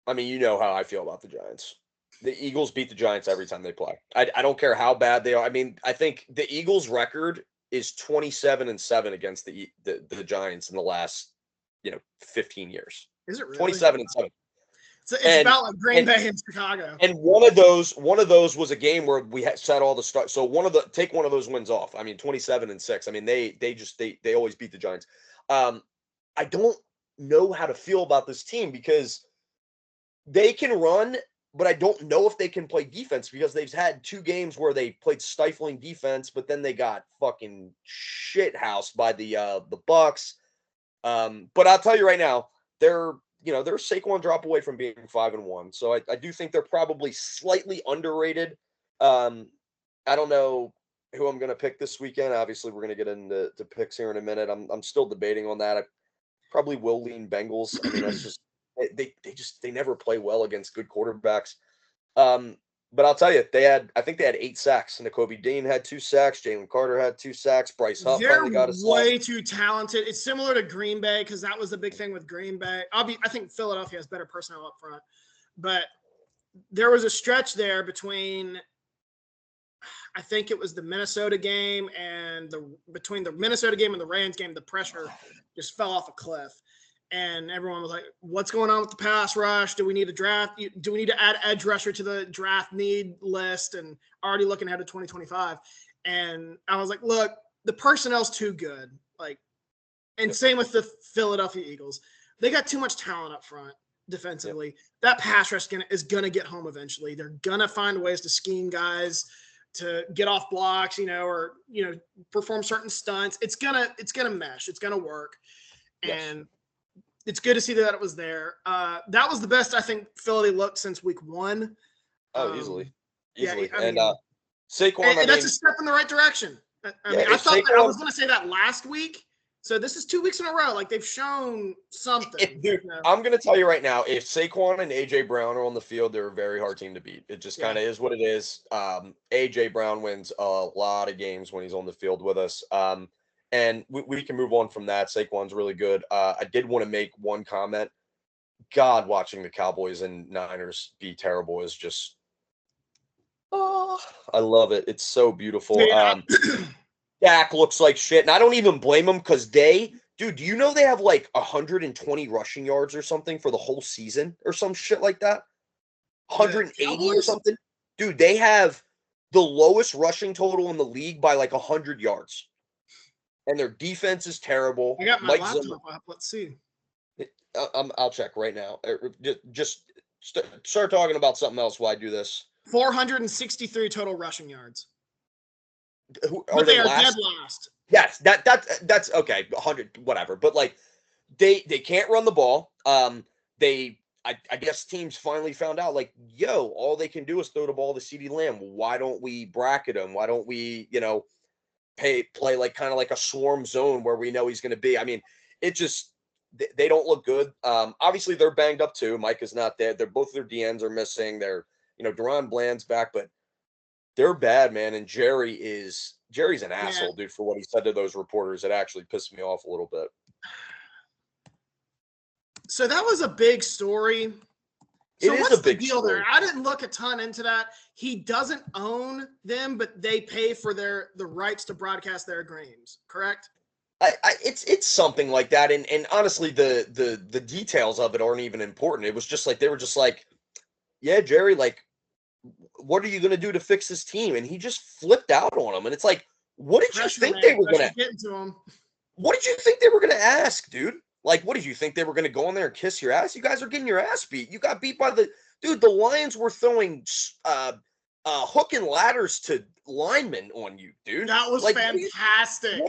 I mean, you know how I feel about the Giants. The Eagles beat the Giants every time they play. I don't care how bad they are. I mean, I think the Eagles' record is 27-7 against the Giants in the last 15 years. Is it really? 27-7. It's about like Green Bay and Chicago. And one of those was a game where we had set all the start. So take one of those wins off. I mean, 27-6. I mean, they always beat the Giants. I don't know how to feel about this team because they can run, but I don't know if they can play defense because they've had 2 games where they played stifling defense, but then they got fucking shit housed by the Bucks. But I'll tell you right now, they're a Saquon drop away from being 5-1. So I do think they're probably slightly underrated. I don't know who I'm going to pick this weekend. Obviously, we're going to get into picks here in a minute. I'm still debating on that. I probably will lean Bengals. I mean, that's just they never play well against good quarterbacks. But I'll tell you, I think they had 8 sacks. N'Kobe Dean had 2 sacks. Jalen Carter had 2 sacks. Bryce Huff finally got a sack. They're way too talented. It's similar to Green Bay because that was the big thing with Green Bay. I think Philadelphia has better personnel up front, but there was a stretch there between, I think it was the Minnesota game and between the Minnesota game and the Rams game, the pressure just fell off a cliff. And everyone was like, what's going on with the pass rush? Do we need to draft? Do we need to add edge rusher to the draft need list? And already looking ahead to 2025. And I was like, look, the personnel's too good. Like, and same with the Philadelphia Eagles. They got too much talent up front defensively. Yep. That pass rush is going to get home eventually. They're going to find ways to scheme guys to get off blocks, or perform certain stunts. It's gonna mesh. It's gonna work. Yes. And it's good to see that it was there. That was the best I think Philly looked since week 1. Oh, easily. Yeah, and Saquon, and that's a step in the right direction. I thought I was going to say that last week. So this is 2 weeks in a row. Like they've shown something. Dude, I'm going to tell you right now, if Saquon and AJ Brown are on the field, they're a very hard team to beat. It just kind of is what it is. AJ Brown wins a lot of games when he's on the field with us. And we can move on from that. Saquon's really good. I did want to make one comment. God, watching the Cowboys and Niners be terrible is just, I love it. It's so beautiful. Yeah. Dak looks like shit, and I don't even blame him because dude, do you know they have like 120 rushing yards or something for the whole season or some shit like that? 180 or something? Dude, they have the lowest rushing total in the league by like 100 yards. And their defense is terrible. I got my laptop up. Let's see. I'll check right now. Just start talking about something else while I do this. 463 total rushing yards. Are they dead last. Yes, that's okay. 100, whatever. But like, they can't run the ball. I guess teams finally found out, like, all they can do is throw the ball to CeeDee Lamb. Why don't we bracket him? Why don't we, play like kind of like a swarm zone where we know he's going to be? I mean, it just, they don't look good. Obviously they're banged up too. Mike is not there. Both their DNs are missing. They're, Deron Bland's back, but they're bad, man. And Jerry's an asshole, dude, for what he said to those reporters. It actually pissed me off a little bit. So that was a big story. So what's the deal there? I didn't look a ton into that. He doesn't own them, but they pay for the rights to broadcast their games, correct? It's something like that. And honestly, the details of it aren't even important. It was just like, they were just like, yeah, Jerry, like, what are you going to do to fix this team? And he just flipped out on him. And it's like, what did you think they were going to get into him? What did you think they were going to ask, dude? Like, what did you think they were going to go in there and kiss your ass? You guys are getting your ass beat. You got beat by the Lions were throwing hook and ladders to linemen on you, dude. That was like, fantastic.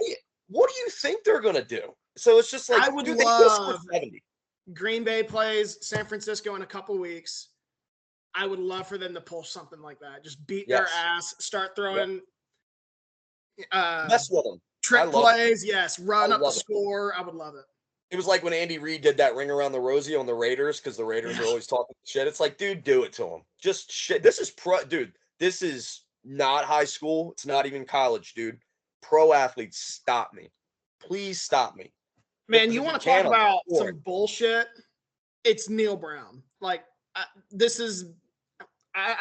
What do you think they're going to do? So it's just like, I would love Green Bay plays San Francisco in a couple weeks. I would love for them to pull something like that. Just beat their ass, start throwing mess with them. Trick plays, run up the score. I would love it. It was like when Andy Reid did that ring around the rosy on the Raiders because the Raiders are always talking shit. It's like, dude, do it to him. Just shit. This is not high school. It's not even college, dude. Pro athletes, stop me. Please stop me. Man, you want to talk about some bullshit? It's Neal Brown. Like, I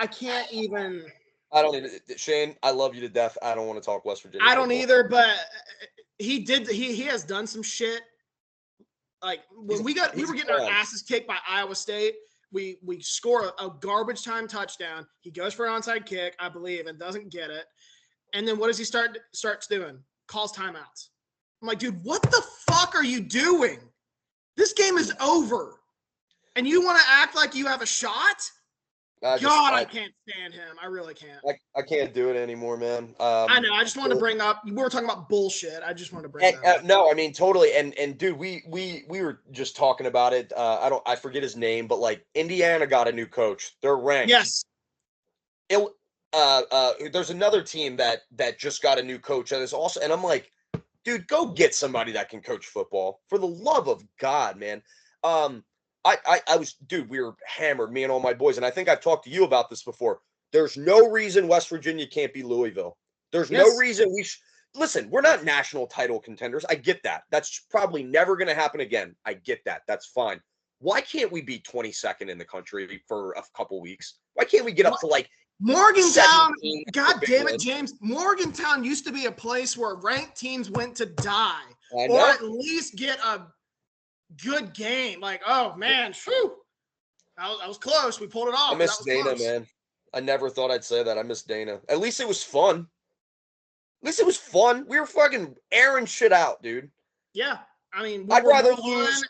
can't even. I don't even. Shane, I love you to death. I don't want to talk West Virginia. I don't either, but he has done some shit. Like when we were getting our asses kicked by Iowa State, we score a garbage time touchdown. He goes for an onside kick, I believe, and doesn't get it. And then what does he starts doing? Calls timeouts. I'm like, dude, what the fuck are you doing? This game is over. And you want to act like you have a shot? I can't stand him. I really can't. I can't do it anymore, man. I know. I just wanted to bring up. We were talking about bullshit. I just wanted to bring that up. No, I mean totally. And dude, we were just talking about it. I forget his name, but like Indiana got a new coach. They're ranked. Yes. there's another team that just got a new coach that is also, and I'm like, dude, go get somebody that can coach football for the love of God, man. I was, dude, we were hammered, me and all my boys, and I think I've talked to you about this before. There's no reason West Virginia can't be Louisville. There's no reason listen, we're not national title contenders. I get that. That's probably never going to happen again. I get that. That's fine. Why can't we be 22nd in the country for a couple weeks? Why can't we get up to like Morgantown? God damn it, win? James. Morgantown used to be a place where ranked teams went to die I know. or at least get a good game. Like, oh man, whew. I was close. We pulled it off. I miss That was Dana, close. man. I never thought I'd say that. I miss Dana. At least it was fun. At least it was fun. We were fucking airing shit out, dude. Yeah. I mean, I'd rather lose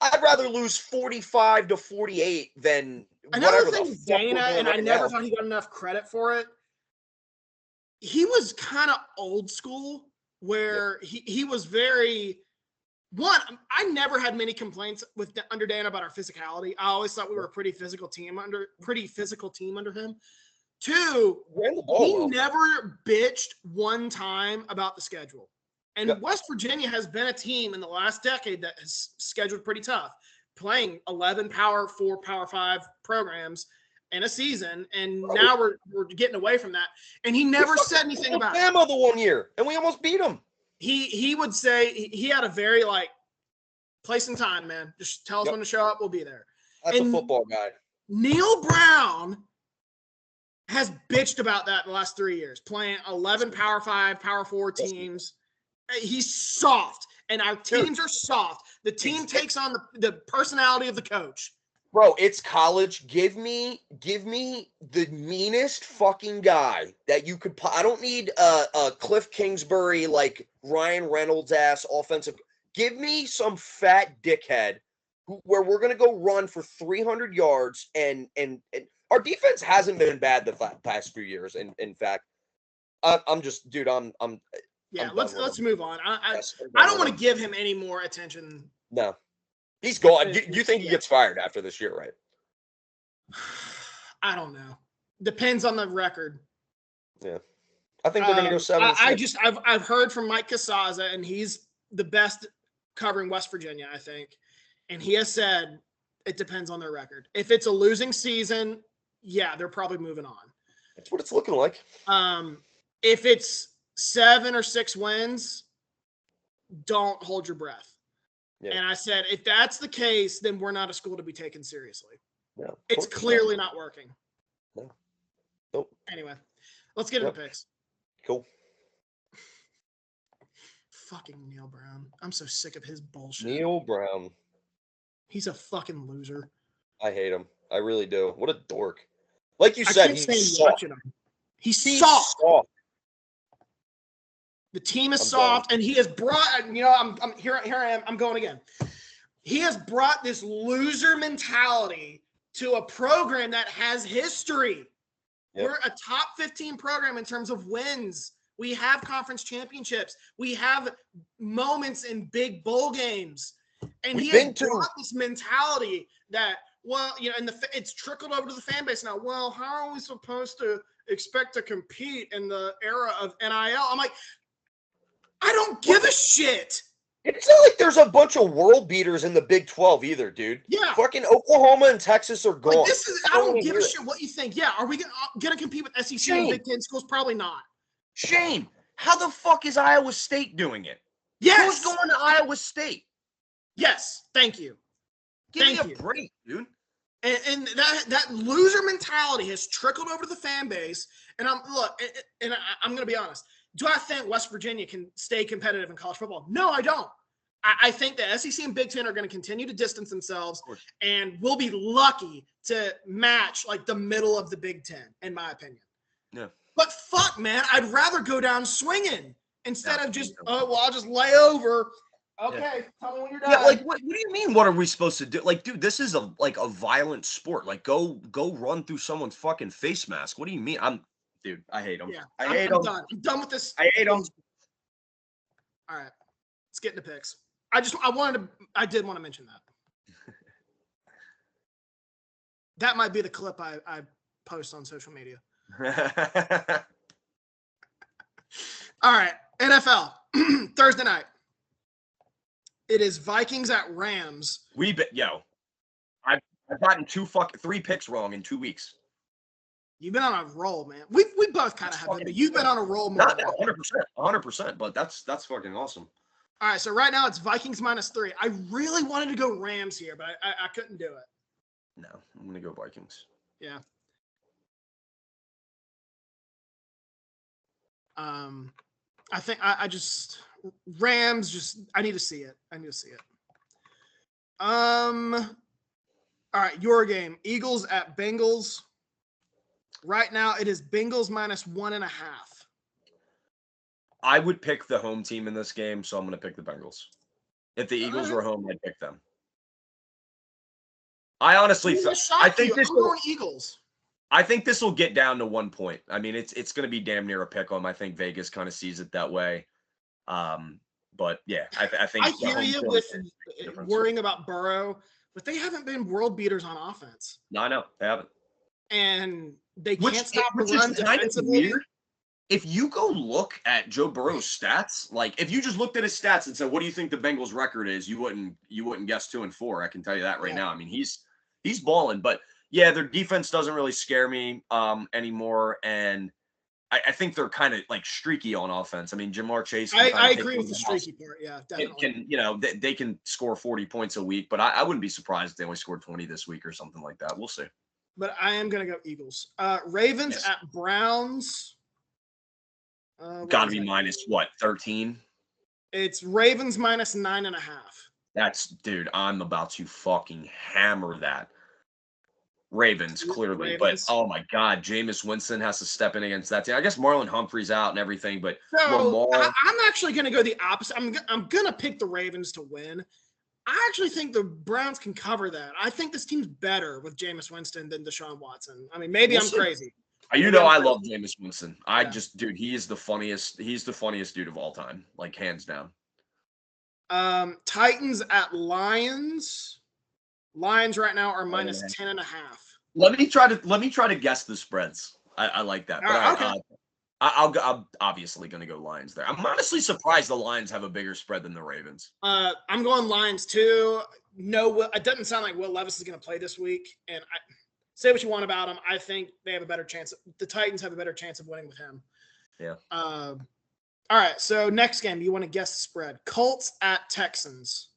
45-48 than another whatever thing the with fuck Dana, we're doing and I right never now. thought he got enough credit for it. He was kind of old school, where he was very one. I never had many complaints under Dana about our physicality. I always thought we were a pretty physical team under him. Two, Ran the ball he well. never bitched one time about the schedule. And Yep. West Virginia has been a team in the last decade that has scheduled pretty tough, playing 11 Power 4, Power 5 programs in a season. And now we're getting away from that. And he never said anything about it. Alabama the one year, and we almost beat him. He would say he had a very like place and time, man. Just tell us when to show up. We'll be there. That's a football guy. Neal Brown has bitched about that the last 3 years, playing 11 Power 5, Power 4 teams. He's soft, and our teams are soft. The team takes on the personality of the coach. Bro, it's college. Give me the meanest fucking guy that you could. I don't need a Cliff Kingsbury like Ryan Reynolds ass offensive. Give me some fat dickhead where we're gonna go run for 300 yards and our defense hasn't been bad the past few years. In fact, I'm just, dude. I'm Yeah, I'm let's move on. I I don't want to give him any more attention. No, he's gone. You think he gets fired after this year, right? I don't know. Depends on the record. Yeah, I think they're going to go 7-6. I've heard from Mike Casazza, and he's the best covering West Virginia, I think. And he has said it depends on their record. If it's a losing season, yeah, they're probably moving on. That's what it's looking like. If it's 7 or 6 wins, don't hold your breath. Yeah. And I said, if that's the case, then we're not a school to be taken seriously. No, it's clearly not working. No. Nope. Anyway, let's get into picks. Cool. Fucking Neal Brown. I'm so sick of his bullshit. Neal Brown. He's a fucking loser. I hate him. I really do. What a dork. Like you said, he's soft. He's soft. The team is soft, and he has brought, I'm here I am, I'm going again. He has brought this loser mentality to a program that has history. Yep. We're a top 15 program in terms of wins. We have conference championships. We have moments in big bowl games. And he has brought this mentality that, and it's trickled over to the fan base now. Well, how are we supposed to expect to compete in the era of NIL? I'm like, I don't give a shit. It's not like there's a bunch of world beaters in the Big 12 either, dude. Yeah. Fucking Oklahoma and Texas are gone. Like I don't give a shit what you think. Yeah. Are we gonna compete with SEC and Big Ten schools? Probably not. Shane, how the fuck is Iowa State doing it? Yes. Who's going to Iowa State? Yes. Thank you. Give me a break, dude. And that loser mentality has trickled over to the fan base. And I'm going to be honest. Do I think West Virginia can stay competitive in college football? No, I don't. I think the SEC and Big Ten are going to continue to distance themselves, and we'll be lucky to match like the middle of the Big Ten, in my opinion. Yeah. But fuck, man, I'd rather go down swinging instead of just, I'll just lay over. Okay, tell me when you're done. Yeah, like what do you mean? What are we supposed to do? Like, dude, this is a violent sport. Like, go run through someone's fucking face mask. What do you mean? Dude, I hate him. Yeah, I hate him. I'm done with this. I hate him. All right, let's get into picks. I did want to mention that. That might be the clip I post on social media. All right, NFL Thursday night. It is Vikings at Rams. I've gotten 3 picks wrong in 2 weeks. You've been on a roll, man. We both kind of have been, but you've been on a roll more. Not 100%, but that's fucking awesome. All right, so right now it's Vikings -3. I really wanted to go Rams here, but I couldn't do it. No, I'm gonna go Vikings. Yeah. I think I just Rams. Just I need to see it. All right, your game. Eagles at Bengals. Right now it is Bengals -1.5. I would pick the home team in this game, so I'm going to pick the Bengals. If the Eagles were home, I'd pick them. I honestly I think I'm going Eagles. I think this will get down to 1 point. I mean, it's going to be damn near a pick 'em. I think Vegas kind of sees it that way. But yeah, I think I hear you with worrying about Burrow, but they haven't been world beaters on offense. No, I know they haven't, and they can't stop the run defensively. If you go look at Joe Burrow's stats, like if you just looked at his stats and said, "What do you think the Bengals' record is?" You wouldn't guess 2-4. I can tell you that right now. I mean, he's balling, but yeah, their defense doesn't really scare me anymore, and I think they're kind of like streaky on offense. I mean, Jamar Chase. I agree with the streaky part. Yeah, definitely. They can score 40 points a week, but I wouldn't be surprised if they only scored 20 this week or something like that. We'll see. But I am going to go Eagles. Ravens at Browns. Got to be minus what, 13? It's Ravens -9.5. Dude, I'm about to fucking hammer that. Ravens, clearly. Ravens. But, oh, my God, Jameis Winston has to step in against that team. I guess Marlon Humphrey's out and everything, but I'm actually going to go the opposite. I'm going to pick the Ravens to win. I actually think the Browns can cover that. I think this team's better with Jameis Winston than Deshaun Watson. I mean, maybe I'm crazy. I love Jameis Winston. Dude, he's the funniest dude of all time, like hands down. Titans at Lions. Lions right now are -10.5. Let me try to guess the spreads. I like that. But okay. I'm obviously going to go Lions there. I'm honestly surprised the Lions have a bigger spread than the Ravens. I'm going Lions too. No, it doesn't sound like Will Levis is going to play this week. And say what you want about him. I think they have a better chance. The Titans have a better chance of winning with him. Yeah. All right. So next game, you want to guess the spread. Colts at Texans.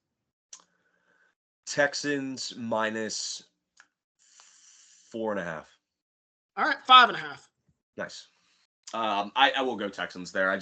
Texans -4.5. All right. 5.5. Nice. I will go Texans there. I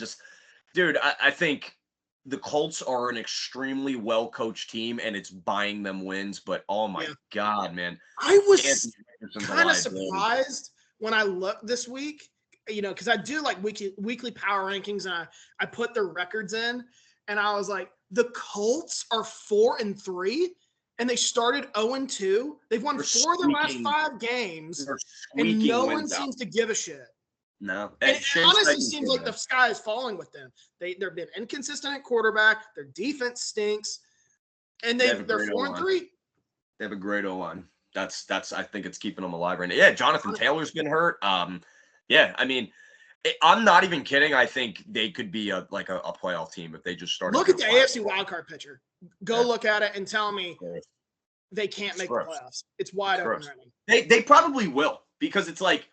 think the Colts are an extremely well-coached team, and it's buying them wins. But oh my God, man! I was kind of surprised when I looked this week. Because I do like weekly power rankings, and I put their records in, and I was like, the Colts are 4-3, and they started 0-2. They've won 4 of their last 5 games, and no one seems to give a shit. No, and it honestly seems like the sky is falling with them. They've been inconsistent at quarterback. Their defense stinks, and they're 4-3. They have a great O-line. That's I think it's keeping them alive right now. Yeah, Jonathan Taylor's been hurt. Yeah, I mean, I'm not even kidding. I think they could be a playoff team if they just started. Look at the AFC wildcard picture. Go look at it and tell me they can't make the playoffs. It's wide open right now. They probably will, because it's like,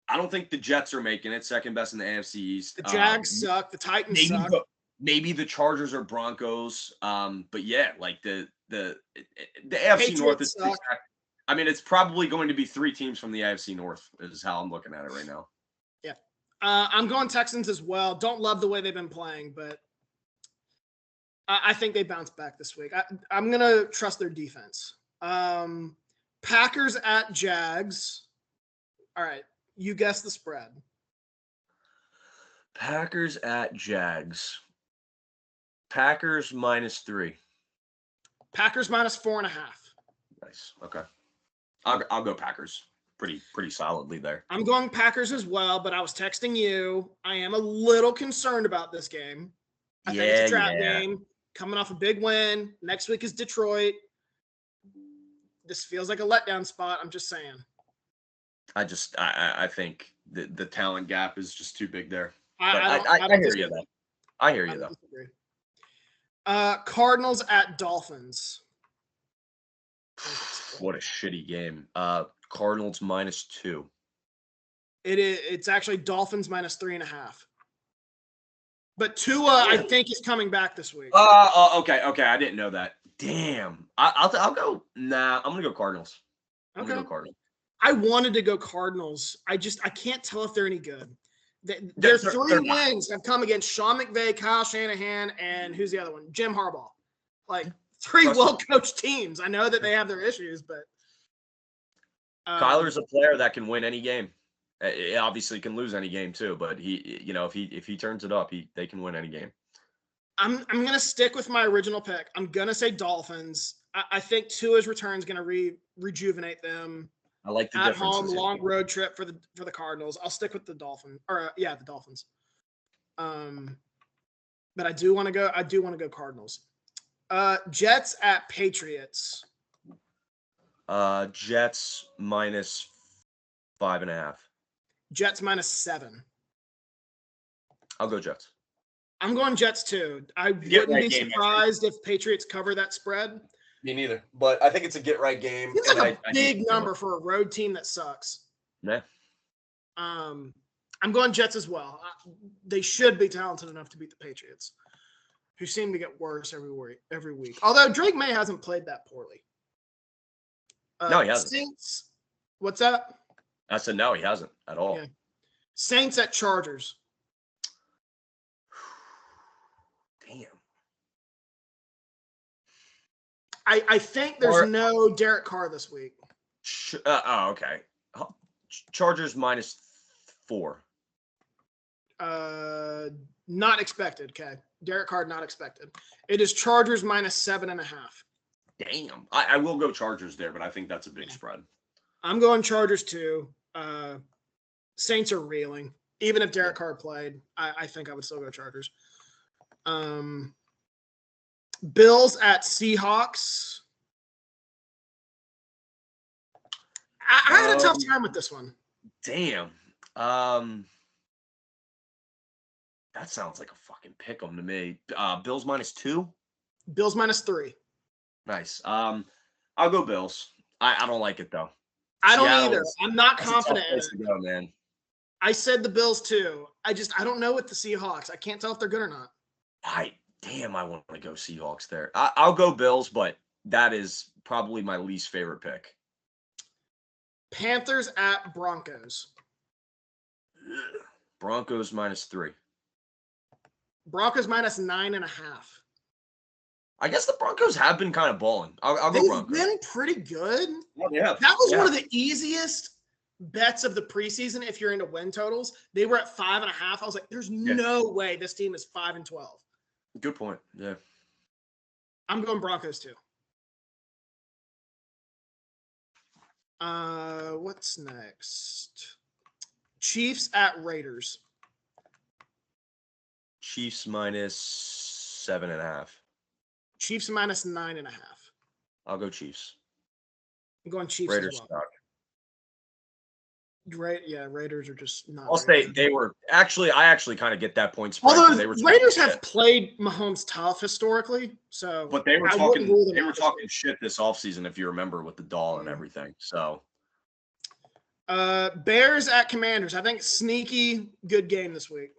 I don't think the Jets are making it, second best in the AFC East. The Jags suck. The Titans suck. Maybe the Chargers or Broncos. But yeah, like the AFC Patriots North is. Suck. I mean, it's probably going to be 3 teams from the AFC North is how I'm looking at it right now. Yeah. I'm going Texans as well. Don't love the way they've been playing, but I think they bounce back this week. I'm going to trust their defense. Packers at Jags. All right. You guess the spread. Packers at Jags. Packers -3. Packers -4.5. Nice. Okay. I'll go Packers. Pretty solidly there. I'm going Packers as well, but I was texting you. I am a little concerned about this game. I think it's a trap game. Coming off a big win. Next week is Detroit. This feels like a letdown spot. I'm just saying. I think the talent gap is just too big there. I But don't. I I don't hear you disagree. though. I hear I you don't though. disagree. Cardinals at Dolphins. What a shitty game. Cardinals -2. It's actually Dolphins -3.5. But Tua, I think, is coming back this week. Okay. I didn't know that. Damn. I'll go. Nah, I'm gonna go Cardinals. I'm gonna go Cardinals. I wanted to go Cardinals. I can't tell if they're any good. Their They're 3 not. wins have come against Sean McVay, Kyle Shanahan, and who's the other one? Jim Harbaugh. Like 3 well-coached teams. I know that they have their issues, but Kyler's a player that can win any game. He obviously can lose any game too, but if he turns it up, they can win any game. I'm gonna stick with my original pick. I'm gonna say Dolphins. I think Tua's return is gonna rejuvenate them. I like the At differences. home, long road trip for the Cardinals. I'll stick with the Dolphins. The Dolphins. But I do want to go Cardinals. Jets at Patriots. Jets -5.5. Jets -7. I'll go Jets. I'm going Jets too. I wouldn't be surprised if Patriots cover that spread. Me neither. But I think it's a get-right game. It's like a big number for a road team that sucks. Yeah. I'm going Jets as well. They should be talented enough to beat the Patriots, who seem to get worse every week. Although Drake May hasn't played that poorly. No, he hasn't. Saints. What's that? I said no, he hasn't at all. Yeah. Saints at Chargers. Damn. I think there's no Derek Carr this week. Okay. Chargers -4. Not expected. Okay. Derek Carr not expected. It is Chargers -7.5. Damn. I will go Chargers there, but I think that's a big spread. I'm going Chargers too. Saints are reeling. Even if Derek Carr played, I think I would still go Chargers. Bills at Seahawks. I had a tough time with this one. Damn. That sounds like a fucking pick 'em to me. Bills -2. Bills -3. Nice. I'll go Bills. I don't like it though. I don't either. I'm not confident in it. To go, man. I said the Bills too. I don't know with the Seahawks. I can't tell if they're good or not. I want to go Seahawks there. I'll go Bills, but that is probably my least favorite pick. Panthers at Broncos. Broncos -3. Broncos -9.5. I guess the Broncos have been kind of balling. I'll go Broncos. They've been pretty good. Yeah. That was one of the easiest bets of the preseason if you're into win totals. They were at 5.5. I was like, there's no way this team is 5-12. Good point. Yeah. I'm going Broncos too. What's next? Chiefs at Raiders. Chiefs -7.5. Chiefs -9.5. I'll go Chiefs. I'm going Chiefs Raiders as well. suck. Right, yeah, Raiders are just not. I'll say they were actually. I actually kind of get that point spread. Although they were Raiders have played Mahomes tough historically, so but they were I talking. wouldn't rule them They were out. talking shit this offseason, if you remember, with the doll and everything. So, Bears at Commanders. I think sneaky good game this week.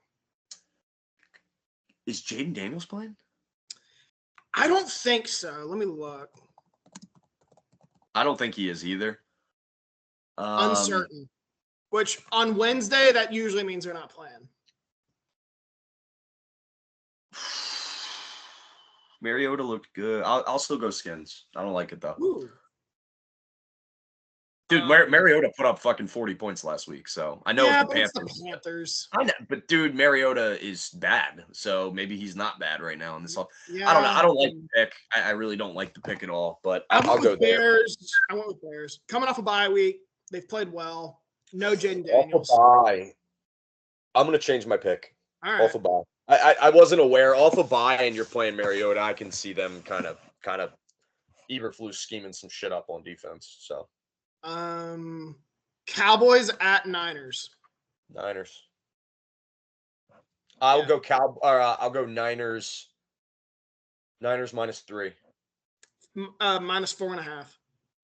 is Jaden Daniels playing? I don't think so. Let me look. I don't think he is either. Uncertain. Which on Wednesday, that usually means they're not playing. Mariota looked good. I'll still go Skins. I don't like it though. Ooh. Dude, Mariota put up fucking 40 points last week, so I know Yeah, it's but the it's Panthers. the Panthers. I know, but dude, Mariota is bad, so maybe he's not bad right now in this. Yeah, I don't know. I don't like the pick. I really don't like the pick at all. But I'll go go Bears. I went with Bears. Coming off a bye week, they've played well. No Jaden Daniels. Off a bye. I'm gonna change my pick. All right. Off a bye. I wasn't aware. Off a bye, and you're playing Mariota. I can see them kind of Eberflus scheming some shit up on defense. So. Cowboys at Niners. Niners. I'll go Niners. Niners -3. Minus 4.5.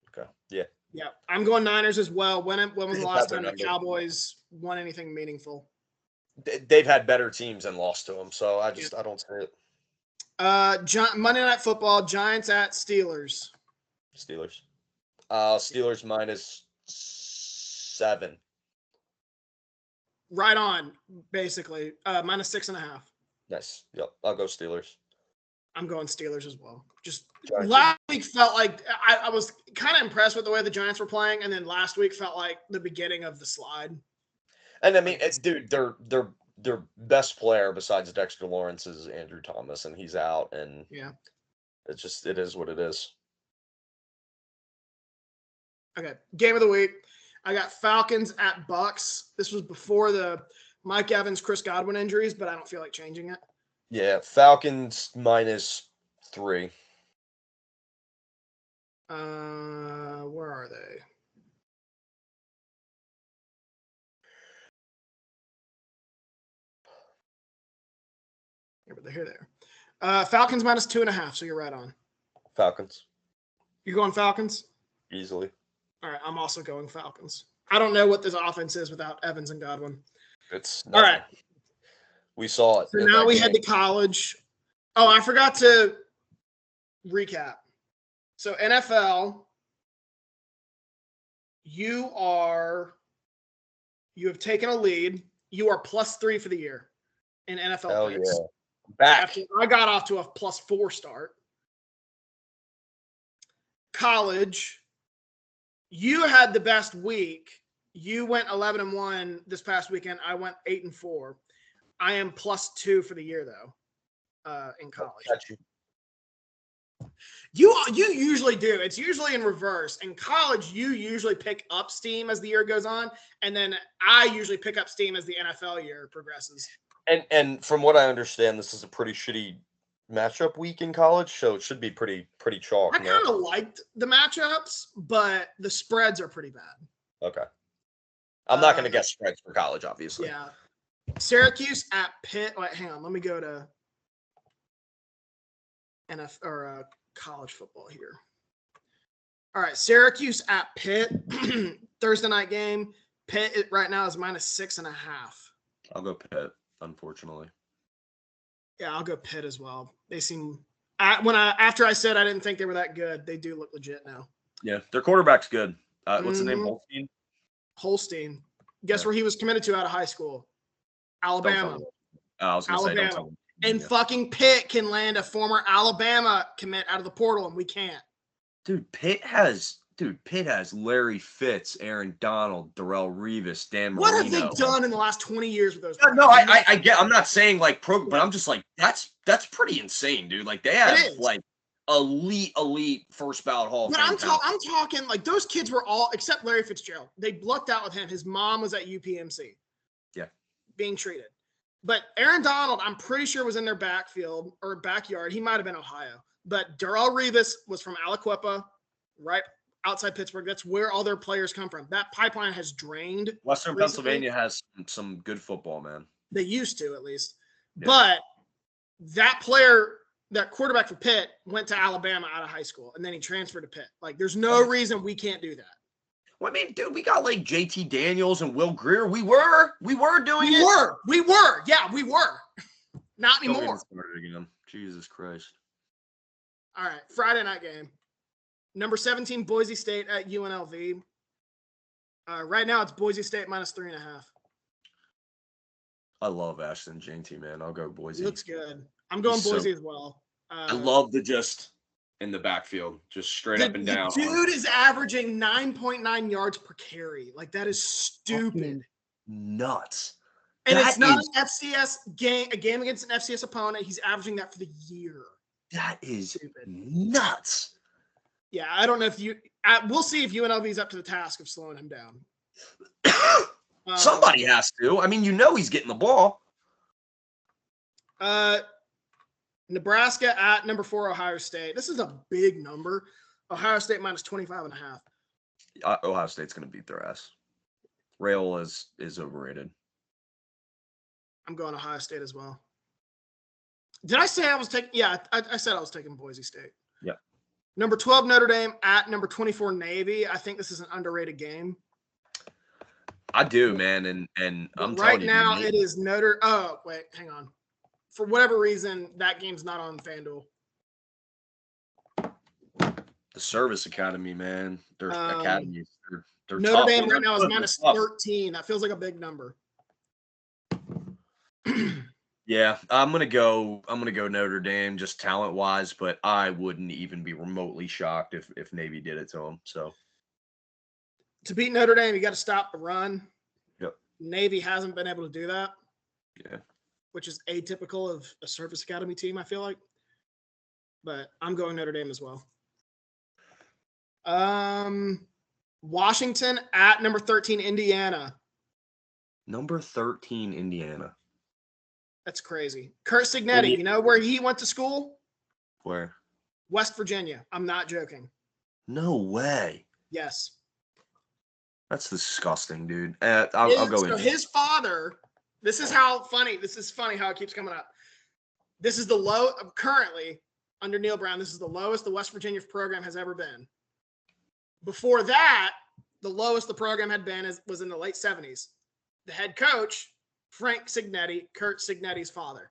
Okay. Yeah. Yeah, I'm going Niners as well. When was the last time the number. Cowboys won anything meaningful? They've had better teams and lost to them, so I don't see it. Monday Night Football, Giants at Steelers. Steelers. Steelers -7. Right on, basically. Minus 6.5. Nice. Yep. I'll go Steelers. I'm going Steelers as well. Just Giants. last week felt like I was kind of impressed with the way the Giants were playing, and then last week felt like the beginning of the slide. And I mean, dude, their best player besides Dexter Lawrence is Andrew Thomas, and he's out, and Yeah. it is what it is. Okay, game of the week. I got Falcons at Bucks. This was before the Mike Evans, Chris Godwin injuries, but I don't feel like changing it. Yeah, Falcons -3. Where are they? Here they are. Falcons -2.5, so you're right on. Falcons. You're going Falcons? Easily. All right, I'm also going Falcons. I don't know what this offense is without Evans and Godwin. It's all right. We saw it. So now we head to college. Oh, I forgot to recap. So NFL, you have taken a lead. You are +3 for the year in NFL Hell picks. yeah. Back. After I got off to a +4 start. College, you had the best week. You went 11-1 this past weekend. I went 8-4. I am +2 for the year though. In college. You usually do. It's usually in reverse. In college, you usually pick up steam as the year goes on, and then I usually pick up steam as the NFL year progresses. And from what I understand, this is a pretty shitty matchup week in college, so it should be pretty chalk. I kind of liked the matchups, but the spreads are pretty bad. Okay. I'm not going to guess spreads for college, obviously. Yeah. Syracuse at Pitt. Wait, hang on. Let me go to NFL or college football here. All right, Syracuse at Pitt. Thursday night game. Pitt right now is -6.5. I'll go Pitt, unfortunately. Yeah, I'll go Pitt as well. They seem after I said I didn't think they were that good, they do look legit now. Yeah, their quarterback's good. What's the name? Holstein. Holstein. Guess where he was committed to out of high school? Alabama. I was going to say, don't tell Alabama. me. And fucking Pitt can land a former Alabama commit out of the portal, and we can't. Dude, Pitt has Larry Fitz, Aaron Donald, Darrell Revis, Dan Marino. What have they done in the last 20 years with those? No, I get. I'm not saying like pro, but I'm just like that's pretty insane, dude. Like they have like elite first ballot Hall of But Fame. I'm talking like those kids were all except Larry Fitzgerald. They lucked out with him. His mom was at UPMC. Yeah, being treated. But Aaron Donald, I'm pretty sure was in their backfield or backyard. He might have been Ohio. But Darrell Revis was from Aliquippa, right outside Pittsburgh. That's where all their players come from. That pipeline has drained. Western Pennsylvania has some good football, man. They used to, at least. Yeah. But that player, that quarterback for Pitt, went to Alabama out of high school, and then he transferred to Pitt. Like, there's no reason we can't do that. Well, I mean, dude, we got like JT Daniels and Will Greer. We were doing it. We were. Yeah, we were. Not anymore. Again. Jesus Christ. All right, Friday night game. Number 17, Boise State at UNLV. Right now, it's Boise State -3.5. I love Ashton JT, man. I'll go Boise. Looks good. I'm going Boise as well. I love the just in the backfield, just straight up and down. The dude is averaging 9.9 yards per carry. Like, that is stupid. Nuts. And it's not an FCS game, a game against an FCS opponent. He's averaging that for the year. That is stupid. Nuts. Yeah, I don't know if we'll see if UNLV is up to the task of slowing him down. Somebody has to. I mean, he's getting the ball. Nebraska at number 4, Ohio State. This is a big number. Ohio State -25.5. Ohio State's going to beat their ass. Rayola is overrated. I'm going Ohio State as well. Did I say I was taking? Yeah, I said I was taking Boise State. Yeah. Number 12 Notre Dame at number 24 Navy. I think this is an underrated game. I do, man, and I'm right telling you, now dude, it is Notre. Oh wait, hang on. For whatever reason, that game's not on FanDuel. the Service Academy, man, their academies, they're Notre tough. Dame When right they're now is good, minus they're tough. 13. That feels like a big number. Yeah, I'm gonna go Notre Dame just talent wise, but I wouldn't even be remotely shocked if Navy did it to them. So To beat Notre Dame, you got to stop the run. Yep. Navy hasn't been able to do that. Yeah. Which is atypical of a Service Academy team, I feel like. But I'm going Notre Dame as well. Washington at number 13, Indiana. Number 13, Indiana. That's crazy. Kurt Signetti, you know where he went to school? Where? West Virginia. I'm not joking. No way. Yes. That's disgusting, dude. I'll go in. His father, this is funny how it keeps coming up. This is the low currently under Neal Brown. This is the lowest the West Virginia program has ever been. Before that, the lowest the program had been was in the late 70s. The head coach, Frank Signetti, Kurt Signetti's father.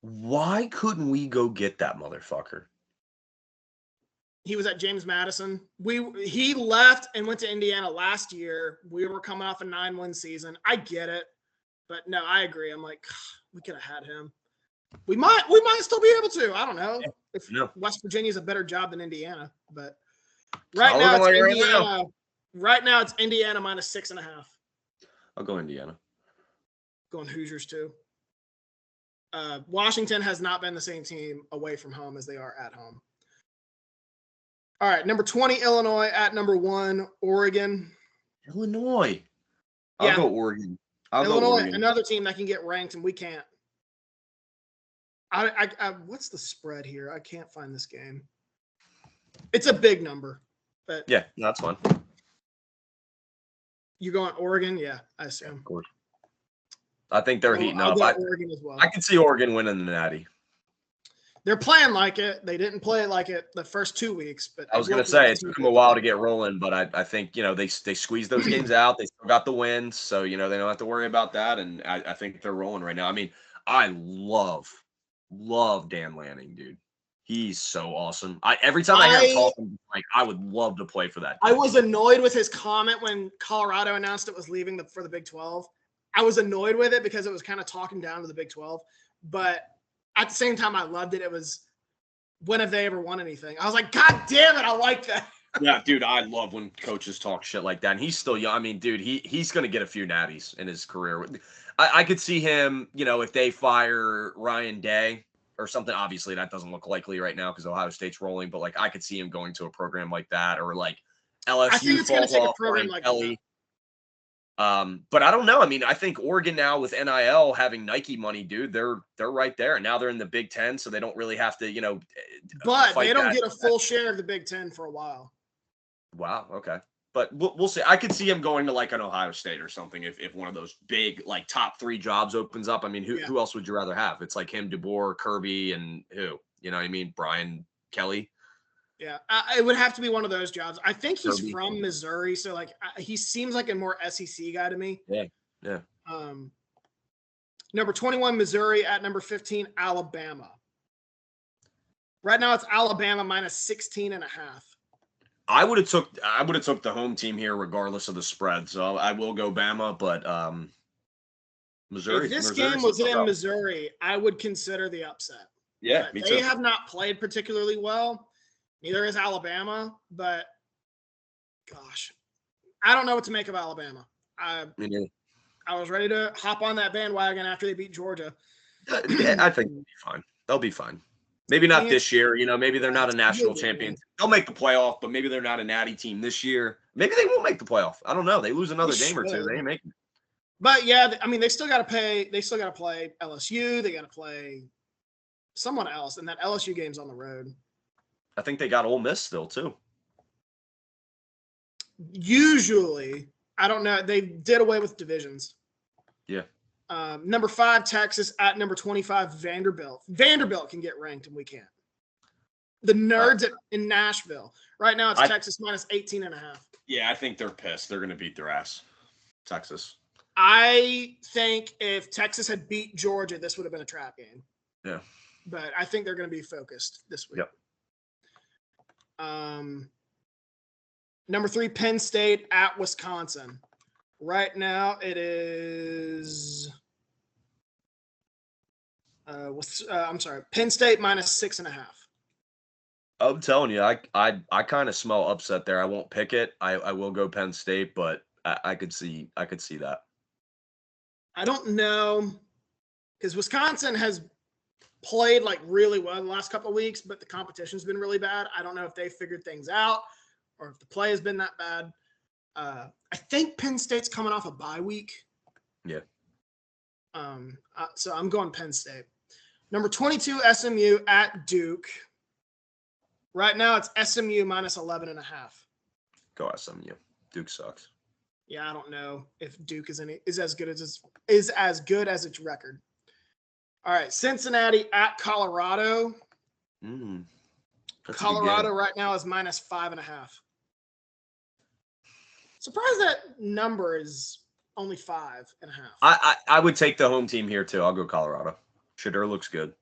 Why couldn't we go get that motherfucker? He was at James Madison. He left and went to Indiana last year. We were coming off a 9-win season. I get it, but no, I agree. I'm like, we could have had him. We might still be able to. I don't know if West Virginia is a better job than Indiana, but right now it's Indiana. Right now it's Indiana minus 6.5. I'll go Indiana. Going Hoosiers too. Washington has not been the same team away from home as they are at home. All right, number 20, Illinois at number 1, Oregon. Illinois. I'll go Oregon. Illinois, another team that can get ranked, and we can't. What's the spread here? I can't find this game. It's a big number, but yeah, that's fine. You going Oregon? Yeah, I assume. Of course. I think they're heating I'll up. go Oregon as well. I can see Oregon winning the Natty. They're playing like it. They didn't play like it the first 2 weeks, but I was going to say it took them a while to get rolling, but I think they squeezed those games out. They still got the wins, so they don't have to worry about that. And I think they're rolling right now. I mean, I love Dan Lanning, dude. He's so awesome. Every time I hear him talking, like I would love to play for that team. I was annoyed with his comment when Colorado announced it was leaving for the Big 12. I was annoyed with it because it was kind of talking down to the Big 12, but at the same time, I loved it. It was, when have they ever won anything? I was like, God damn it, I like that. Yeah, dude, I love when coaches talk shit like that. And he's still young. I mean, dude, he's going to get a few natties in his career. I could see him, if they fire Aaannnddd or something. Obviously, that doesn't look likely right now because Ohio State's rolling. But, I could see him going to a program like that or, LSU. I think it's going to take a program like Kelly. But I don't know. I mean, I think Oregon now with NIL having Nike money, dude, they're right there. And now they're in the Big Ten, so they don't really have to, But they don't get a full share of the Big Ten for a while. Wow. Okay. But we'll see. I could see him going to an Ohio State or something if one of those big top 3 jobs opens up. I mean, who else would you rather have? It's like him, DeBoer, Kirby, and who? You know what I mean? Brian Kelly. Yeah, it would have to be one of those jobs. I think he's from Missouri, so he seems like a more SEC guy to me. Yeah. Number 21, Missouri at number 15, Alabama. Right now, it's Alabama minus 16.5. I would have took the home team here regardless of the spread. So I will go Bama, but Missouri. If this game was in Missouri, I would consider the upset. Yeah, me too. They have not played particularly well. Neither is Alabama, but gosh, I don't know what to make of Alabama. I was ready to hop on that bandwagon after they beat Georgia. I think they'll be fine. They'll be fine. Maybe not this year. Maybe they're not a national champion. They'll make the playoff, but maybe they're not a natty team this year. Maybe they won't make the playoff. I don't know. They lose another game or two. They ain't making it. But yeah, I mean, they still got to pay. They still got to play LSU. They got to play someone else, and that LSU game's on the road. I think they got Ole Miss still too. Usually, I don't know. They did away with divisions. Yeah. Number 5, Texas at number 25, Vanderbilt. Vanderbilt can get ranked and we can't. The nerds in Nashville. Right now it's Texas minus 18.5. Yeah, I think they're pissed. They're going to beat their ass. Texas. I think if Texas had beat Georgia, this would have been a trap game. Yeah. But I think they're going to be focused this week. Yep. Number 3, Penn State at Wisconsin. Right now it is Penn State minus 6.5. I'm telling you, I kind of smell upset there. I won't pick it. I will go Penn State, but I could see that. I don't know, because Wisconsin has played like really well the last couple of weeks, but the competition's been really bad. I don't know if they figured things out or if the play has been that bad. I think Penn State's coming off a bye week. Yeah. So I'm going Penn State. Number 22, SMU at Duke. Right now it's SMU minus 11.5. Go SMU. Duke sucks. Yeah, I don't know if Duke is as good as its record. All right, Cincinnati at Colorado. Colorado right now is minus 5.5. Surprised that number is only 5.5. I would take the home team here too. I'll go Colorado. Shedeur looks good.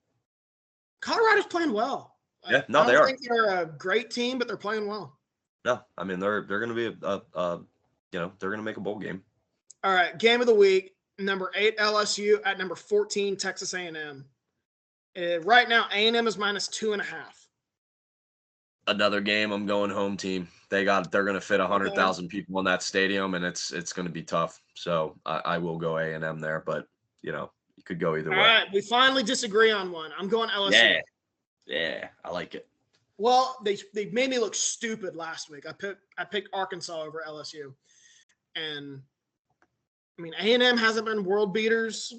Colorado's playing well. Yeah, no, I don't think they're a great team, but they're playing well. No, I mean they're going to be they're going to make a bowl game. All right, game of the week. Number 8 LSU at number 14 Texas A&M. Right now A&M is minus 2.5. Another game. I'm going home team. They're going to fit 100,000 people in that stadium, and it's going to be tough. So I will go A&M there, but you could go either way. All right, we finally disagree on one. I'm going LSU. Yeah, I like it. Well, they made me look stupid last week. I picked Arkansas over LSU, and I mean A&M hasn't been world beaters.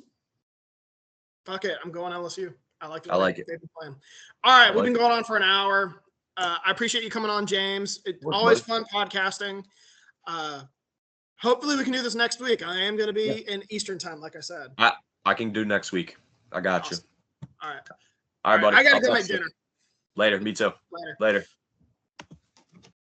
Fuck it, I'm going LSU. I like it. They've been playing. All right, we've been going on for an hour. I appreciate you coming on, James. It's always fun podcasting. Hopefully we can do this next week. I am going to be in Eastern time, like I said. I can do next week. I got you. All right. All right, buddy. I got to go make dinner. Later. Me too. Later.